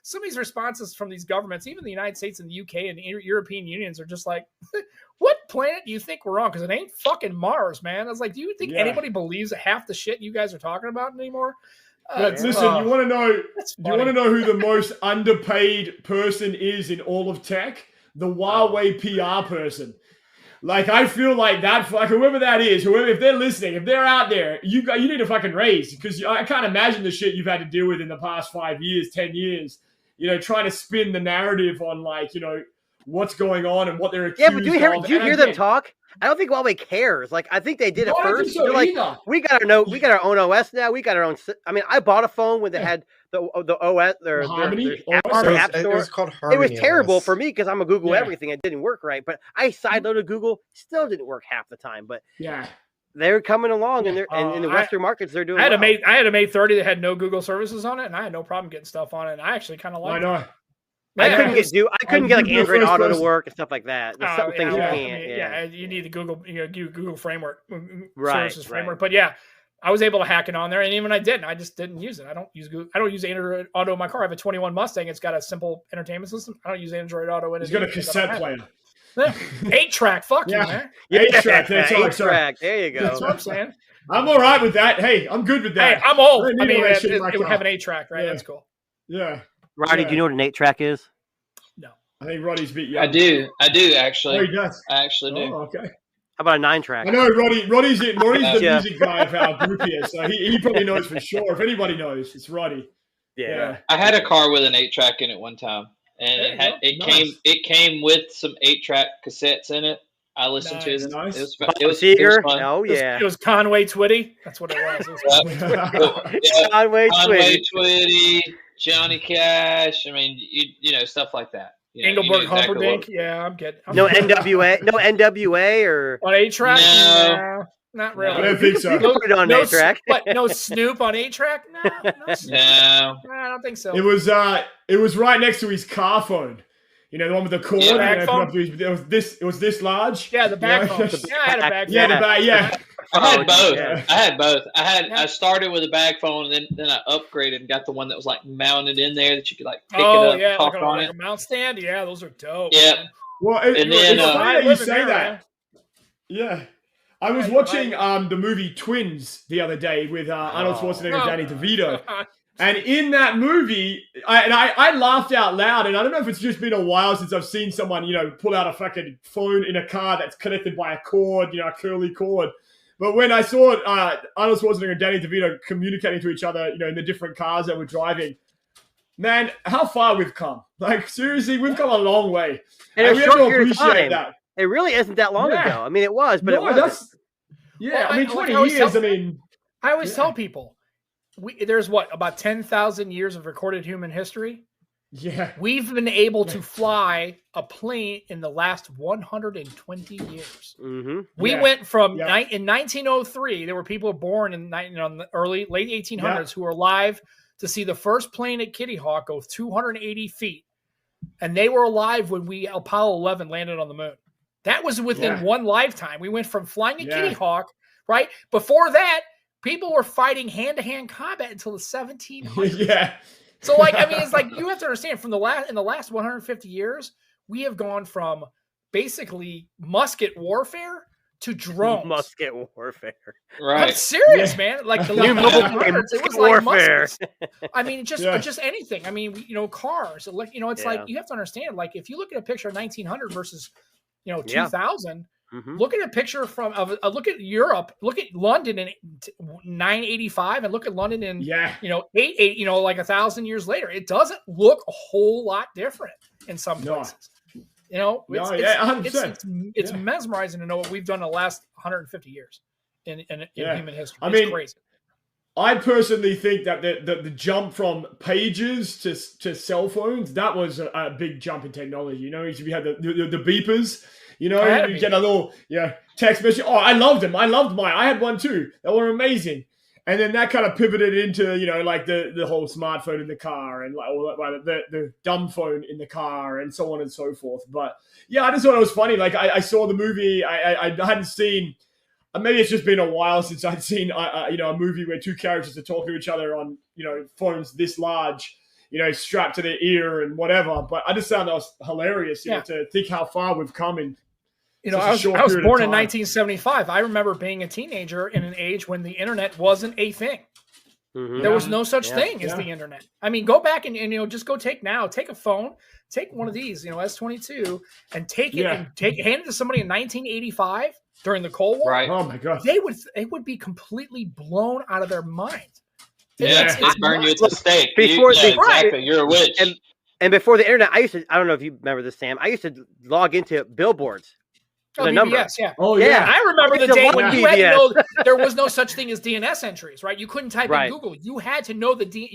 Speaker 3: some of these responses from these governments, even the United States and the UK and the European unions, are just like, what planet do you think we're on? Because it ain't fucking Mars, man. I was like, do you think anybody believes half the shit you guys are talking about anymore?
Speaker 1: Listen, you want to know? You want to know who the most underpaid person is in all of tech? The Huawei PR person. Like, I feel like that, like whoever that is, if they're listening, if they're out there, you need to fucking raise, because I can't imagine the shit you've had to deal with in the past 5 years, 10 years, trying to spin the narrative on, like, what's going on and what they're accused of.
Speaker 5: Yeah, but did you hear them talk? I don't think Huawei cares. Like, I think they did it first. They're like, we got our own OS now. We got our own. I mean, I bought a phone when they had the OS, their App Store.
Speaker 4: It was called Harmony.
Speaker 5: It was terrible
Speaker 4: OS.
Speaker 5: For me because I'm a Google everything. It didn't work right. But I sideloaded Google. Still didn't work half the time. But they're coming along, and in the Western markets, they're doing.
Speaker 3: I had a Mate 30 that had no Google services on it, and I had no problem getting stuff on it. And I actually kind of liked it.
Speaker 5: I couldn't get like Android Auto to work and stuff like that. There's some things you can't.
Speaker 3: You need the Google framework, services framework. But I was able to hack it on there, and even I didn't. I just didn't use it. I don't use Android Auto in my car. I have a 21 Mustang. It's got a simple entertainment system. I don't use Android Auto in it.
Speaker 1: It's got a cassette player.
Speaker 3: 8-track. Fuck you, man.
Speaker 1: 8-track.
Speaker 5: 8-track. There you go.
Speaker 3: That's what I'm saying.
Speaker 1: I'm all right with that. Hey, I'm good with that.
Speaker 3: Hey, I'm old. I mean, it would have an 8-track, right? That's cool.
Speaker 1: Yeah.
Speaker 5: Roddy, do you know what an 8-track is?
Speaker 3: No.
Speaker 1: I think Roddy's beat you.
Speaker 2: I do actually.
Speaker 1: Oh, he does.
Speaker 2: I actually do.
Speaker 1: Oh, okay.
Speaker 5: How about a 9-track?
Speaker 1: I know Roddy's the music guy of our group here, so he probably knows for sure. If anybody knows, it's Roddy.
Speaker 5: Yeah.
Speaker 2: I had a car with an 8-track in it one time, and it came with some 8-track cassettes in it. I listened to them.
Speaker 1: Nice.
Speaker 2: It was fun.
Speaker 5: Oh yeah.
Speaker 3: It was Conway Twitty. That's what it was.
Speaker 5: Conway
Speaker 2: Twitty, Johnny Cash. I mean, stuff like that.
Speaker 3: Engelbert Humperdinck. Yeah, I'm getting.
Speaker 5: No NWA. No NWA or
Speaker 3: on 8-track.
Speaker 2: No,
Speaker 3: not really.
Speaker 1: I don't think so.
Speaker 5: Put it on 8-track.
Speaker 3: But no Snoop on 8-track. No, I don't think so.
Speaker 1: It was right next to his car phone. The one with the cord. It was this large.
Speaker 3: Yeah, the back phone. I had a back phone.
Speaker 1: Yeah, the back. Yeah.
Speaker 2: I had both. Yeah. I had both. I started with a bag phone, and then I upgraded and got the one that was like mounted in there that you could like pick it up, talk on it.
Speaker 3: A mount stand. Yeah, those are dope.
Speaker 2: Yeah.
Speaker 3: Man.
Speaker 1: Well, it's funny that you say that. Yeah. I was watching the movie Twins the other day with Arnold Schwarzenegger and Danny DeVito. And in that movie, I laughed out loud, and I don't know if it's just been a while since I've seen someone, pull out a fucking phone in a car that's connected by a cord, a curly cord. But when I saw Arnold Schwarzenegger and Danny DeVito communicating to each other, in the different cars that we're driving, man, how far we've come. Like, seriously, we've come a long way.
Speaker 5: And
Speaker 1: we have to appreciate that.
Speaker 5: It really isn't that long ago. I mean, it was, but it wasn't.
Speaker 1: Yeah, I mean, 20 years,
Speaker 3: I always tell people, there's about 10,000 years of recorded human history.
Speaker 1: Yeah.
Speaker 3: We've been able to fly a plane in the last 120 years.
Speaker 5: Mm-hmm.
Speaker 3: We went from in 1903, there were people born in the late 1800s who were alive to see the first plane at Kitty Hawk go 280 feet. And they were alive when Apollo 11 landed on the moon. That was within one lifetime. We went from flying a Kitty Hawk, right? Before that, people were fighting hand-to-hand combat until the 1700s.
Speaker 1: Yeah.
Speaker 3: So, it's like you have to understand in the last 150 years, we have gone from basically musket warfare to drones.
Speaker 5: Musket warfare.
Speaker 2: Right.
Speaker 3: I'm serious, man. Like the
Speaker 5: New
Speaker 3: it was like
Speaker 5: warfare.
Speaker 3: I mean, just anything. I mean, cars. It's like you have to understand. Like if you look at a picture of 1900 versus 2000. Mm-hmm. Look at a picture look at Europe. Look at London in 985, and look at London in 8 like 1,000 years later. It doesn't look a whole lot different in some places. It's mesmerizing to know what we've done in the last 150 years in human history. It's crazy.
Speaker 1: I personally think that the jump from pages to cell phones, that was a big jump in technology. We had the beepers. You get a little text message. Oh, I loved them. I loved mine. I had one too. They were amazing. And then that kind of pivoted into like the whole smartphone in the car and like the dumb phone in the car and so on and so forth. But I just thought it was funny. Like I saw the movie. I hadn't seen. Maybe it's just been a while since I'd seen a movie where two characters are talking to each other on phones this large. Strapped to their ear and whatever. But I just found that was hilarious. To think how far we've come in.
Speaker 3: I was born in 1975. I remember being a teenager in an age when the internet wasn't a thing. Mm-hmm. There was no such thing as the internet. I mean, go back and just go take a phone, take one of these, S22, and take it and hand it to somebody in 1985 during the Cold War.
Speaker 2: Right.
Speaker 1: Oh my God.
Speaker 3: They would be completely blown out of their mind.
Speaker 2: It's burn you at the stake.
Speaker 5: Exactly.
Speaker 2: You're a witch.
Speaker 5: And before the internet, I don't know if you remember this, Sam. I used to log into billboards.
Speaker 3: Oh, BBS, yeah.
Speaker 1: Oh, yeah.
Speaker 3: I remember the day when you had to know there was no such thing as DNS entries, right? You couldn't type in Google. You had to know the IP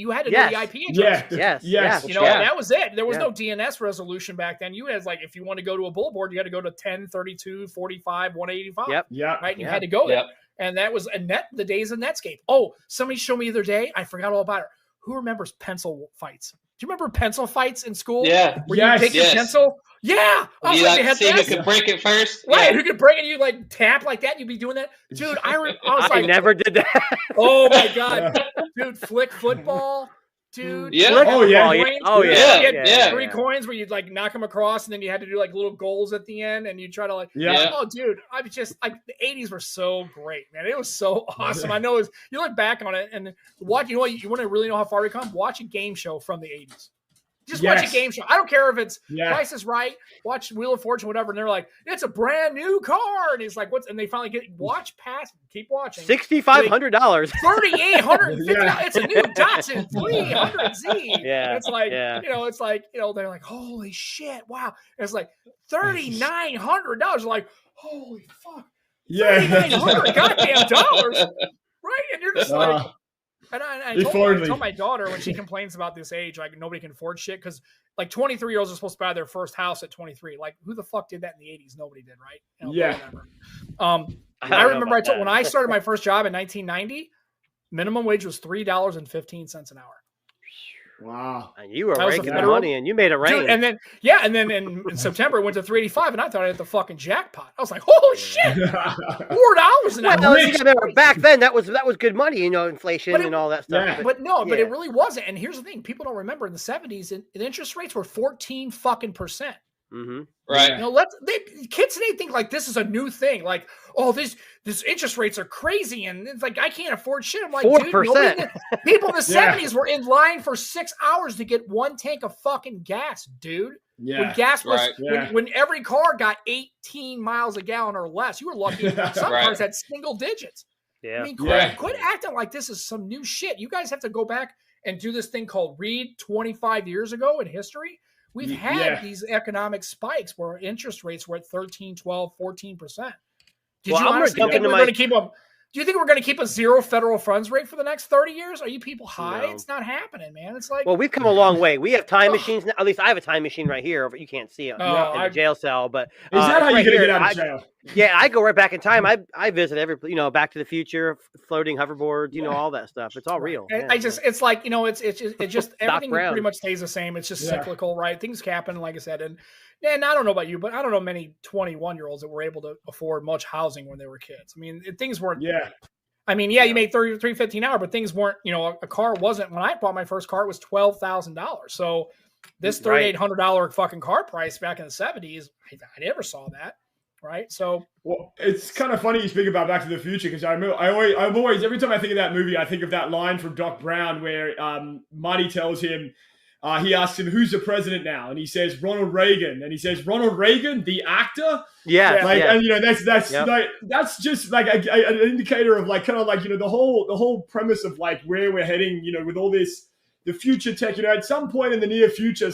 Speaker 3: address.
Speaker 5: Yes.
Speaker 3: And that was it. There was no DNS resolution back then. You had if you want to go to a billboard, you had to go to 10, 32, 45, 185.
Speaker 5: Yep.
Speaker 3: Right? And you had to go there. And that was the days of Netscape. Oh, somebody showed me the other day. I forgot all about it. Who remembers pencil fights? Do you remember pencil fights in school?
Speaker 2: Yeah.
Speaker 3: Where you take your pencil? Yeah.
Speaker 2: I was like, see who could break it first.
Speaker 3: Right. Who could break it? You like tap like that. You'd be doing that. Dude, I
Speaker 5: never did that.
Speaker 3: Oh my God. Dude, flick football. Dude.
Speaker 2: Yeah.
Speaker 3: Coins, 3 coins where you'd like knock them across and then you had to do like little goals at the end and you try to oh dude, I was just like the 80s were so great, man. It was so awesome. I know you look back on it and watch, you want to really know how far we come? Watch a game show from the 80s. Just watch a game show. I don't care if it's Price is Right, watch Wheel of Fortune, whatever. And they're like, it's a brand new car. And he's like, what's, and they finally watch past, keep watching.
Speaker 5: $6,500.
Speaker 3: $3,850. It's a new Datsun 300Z.
Speaker 5: Yeah.
Speaker 3: It's like, it's like, they're like, holy shit. Wow. And it's like $3,900. Like, holy fuck.
Speaker 1: Yeah.
Speaker 3: $3,900 goddamn dollars. Right. And you're just like, and I told my daughter when she complains about this age, like nobody can afford shit because like 23-year-olds are supposed to buy their first house at 23. Like who the fuck did that in the 80s? Nobody did, right? I remember when I started my first job in 1990, minimum wage was $3.15 an hour.
Speaker 1: Wow.
Speaker 5: And you were raking the money and you made it rain.
Speaker 3: Dude, and then in September it went to $3.85 and I thought I hit the fucking jackpot. I was like, holy shit. $4 an hour.
Speaker 5: Back then that was good money, inflation and all that stuff.
Speaker 3: But it really wasn't. And here's the thing, people don't remember in the 70s the interest rates were 14%.
Speaker 5: Mm-hmm.
Speaker 2: Right.
Speaker 3: Kids today think like this is a new thing. Like, oh, this interest rates are crazy, and it's like I can't afford shit. I'm like,
Speaker 5: 4%.
Speaker 3: Dude, people in the 70s were in line for 6 hours to get 1 tank of fucking gas, dude.
Speaker 1: Yeah.
Speaker 3: When gas was when every car got 18 miles a gallon or less, you were lucky. Some cars had single digits.
Speaker 5: Yeah.
Speaker 3: I mean, quit acting like this is some new shit. You guys have to go back and do this thing called read 25 years ago in history. We've had these economic spikes where interest rates were at 13, 12, 14%. Do you think we're going to keep a zero federal funds rate for the next 30 years? Are you people high? No. It's not happening, man. It's like,
Speaker 5: well, we've come a long way. We have time machines now. At least I have a time machine right here, but you can't see it in the jail cell. But
Speaker 1: is that how you're going to get out of jail?
Speaker 5: Yeah, I go right back in time. I visit every, Back to the Future, floating hoverboards, all that stuff. It's all real.
Speaker 3: It's like, it's just everything pretty much stays the same. It's just cyclical, right? Things happen, like I said. And I don't know about you, but I don't know many 21-year-olds that were able to afford much housing when they were kids. I mean, things weren't.
Speaker 1: Yeah.
Speaker 3: I mean, you made $33.50 an hour, but things weren't, a car wasn't, when I bought my first car, it was $12,000. So this $3,800 fucking car price back in the 70s, I never saw that. right? So,
Speaker 1: well, it's kind of funny you speak about Back to the Future because I'm always every time I think of that movie, I think of that line from Doc Brown where Marty tells him, he asks him, "Who's the president now?" And he says, "Ronald Reagan." And he says, "Ronald Reagan, the actor."
Speaker 5: Yeah,
Speaker 1: like,
Speaker 5: yeah.
Speaker 1: And that's
Speaker 5: Yep.
Speaker 1: like that's just like an indicator of like kind of like the whole premise of like where we're heading. With all this. The future tech, at some point in the near future,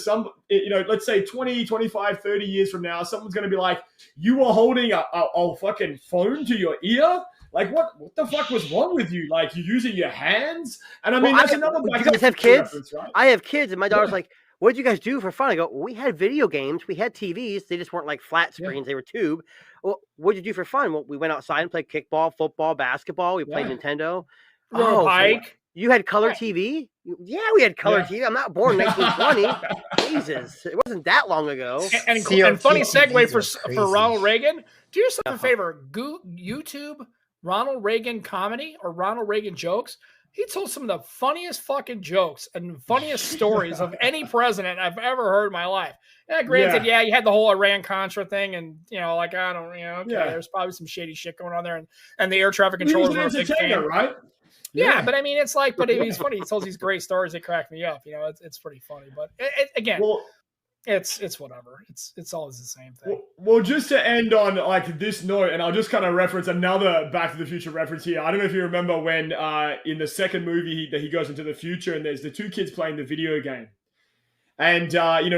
Speaker 1: let's say 20, 25, 30 years from now, someone's going to be like, you were holding a fucking phone to your ear? Like, what the fuck was wrong with you? Like, you're using your hands? And I mean, that's another
Speaker 5: you guys have kids?
Speaker 1: Reference, right?
Speaker 5: I have kids, and my daughter's like, what did you guys do for fun? I go, well, we had video games. We had TVs. They just weren't like flat screens. They were tube. Well, what did you do for fun? Well, we went outside and played kickball, football, basketball. We played Nintendo.
Speaker 3: Pike.
Speaker 5: You had color TV? Yeah, we had color TV. I'm not born in 1920. Jesus, it wasn't that long ago.
Speaker 3: And funny segue for Ronald Reagan. Do yourself a favor. YouTube Ronald Reagan comedy or Ronald Reagan jokes. He told some of the funniest fucking jokes and funniest stories of any president I've ever heard in my life. And granted, you had the whole Iran-Contra thing, and there's probably some shady shit going on there, and the air traffic controllers were a big fan,
Speaker 1: right?
Speaker 3: Yeah, but I mean, it's like, but he's funny. He tells these great stories that crack me up. It's pretty funny. But it's whatever. It's always the same thing.
Speaker 1: Well, just to end on like this note, and I'll just kind of reference another Back to the Future reference here. I don't know if you remember when in the second movie he goes into the future, and there's the two kids playing the video game, and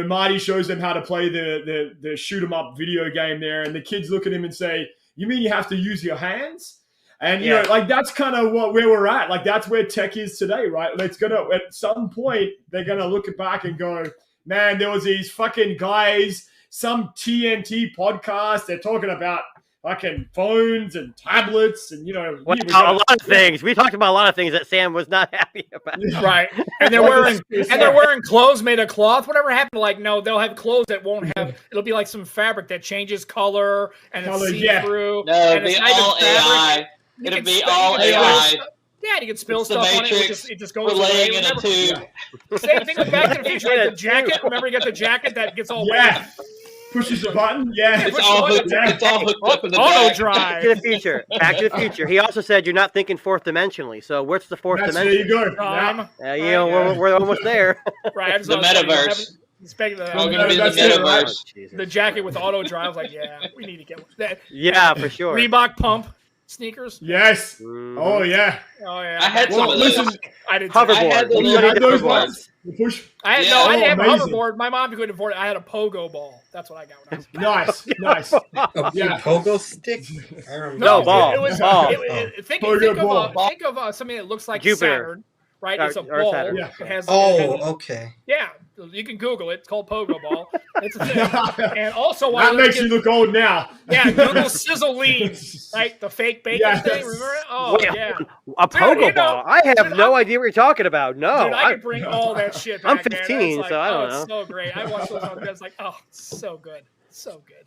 Speaker 1: Marty shows them how to play the shoot 'em up video game there, and the kids look at him and say, "You mean you have to use your hands?" And, like that's kind of where we're at. Like that's where tech is today, right? It's going to, at some point, they're going to look back and go, man, there was these fucking guys, some TNT podcast. They're talking about fucking phones and tablets and,
Speaker 5: a lot of things. We talked about a lot of things that Sam was not happy about.
Speaker 3: Right. And they're wearing clothes made of cloth. Whatever happened? Like, no, they'll have clothes that won't have, it'll be like some fabric that changes color and it's see-through.
Speaker 2: No, it'll be all AI. It'll be all AI.
Speaker 3: Yeah, you can spill stuff on it. It just goes
Speaker 2: away. In a tube.
Speaker 3: Same thing with Back to the Future. Like the jacket. Remember, you got the jacket that gets all wet.
Speaker 1: Pushes the button. Yeah,
Speaker 2: it's all hooked up in the
Speaker 3: auto drive.
Speaker 5: Back to the Future. Back to the Future. He also said you're not thinking fourth dimensionally. So what's the fourth dimension?
Speaker 1: There you go.
Speaker 5: We're almost there.
Speaker 3: Right.
Speaker 2: The metaverse. We're going to be in the metaverse.
Speaker 3: The jacket with auto drive. Like, we need to get that.
Speaker 5: Yeah, for sure.
Speaker 3: Reebok pump sneakers.
Speaker 1: Yes. Oh yeah.
Speaker 2: I had some of those.
Speaker 3: I did.
Speaker 5: Hoverboard.
Speaker 1: You had those ones.
Speaker 3: I didn't have a hoverboard. My mom couldn't afford it. I had a pogo ball. That's what I got when I was
Speaker 1: nice.
Speaker 4: Pogo stick?
Speaker 5: No, ball.
Speaker 3: It was
Speaker 5: ball.
Speaker 3: Think of something that looks like
Speaker 5: Jupiter.
Speaker 3: Saturn. Right, it's a ball.
Speaker 5: Saturn.
Speaker 3: It has,
Speaker 4: okay.
Speaker 3: Yeah, you can Google it. It's called Pogo Ball. It's a thing. And also,
Speaker 1: that makes you look old now.
Speaker 3: Yeah, Google Sizzle Lean, like the fake bacon thing. Remember it? Oh, yeah.
Speaker 5: A Pogo Ball. I have no idea what you're talking about. No,
Speaker 3: dude, I can bring all that shit back.
Speaker 5: I'm 15,
Speaker 3: like,
Speaker 5: so I don't know.
Speaker 3: It's so great. I watched those on bed. It's like, oh, so good, so good.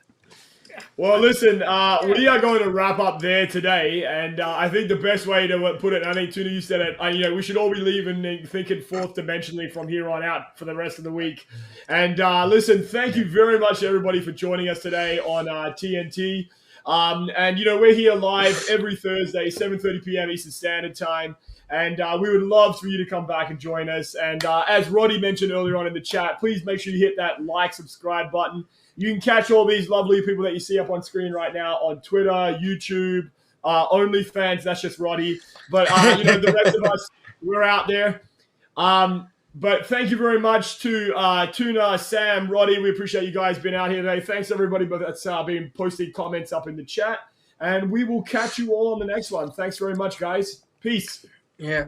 Speaker 1: Well, listen, we are going to wrap up there today, and I think the best way to put it, I think Tuna, you said it, we should all be leaving and thinking fourth dimensionally from here on out for the rest of the week. And listen, thank you very much, everybody, for joining us today on TNT. And, we're here live every Thursday, 7:30 p.m. Eastern Standard Time. And we would love for you to come back and join us. And as Roddy mentioned earlier on in the chat, please make sure you hit that like, subscribe button. You can catch all these lovely people that you see up on screen right now on Twitter, YouTube, OnlyFans. That's just Roddy. But, the rest of us, we're out there. But thank you very much to Tuna, Sam, Roddy. We appreciate you guys being out here today. Thanks, everybody that's been posting comments up in the chat. And we will catch you all on the next one. Thanks very much, guys. Peace.
Speaker 4: Yeah.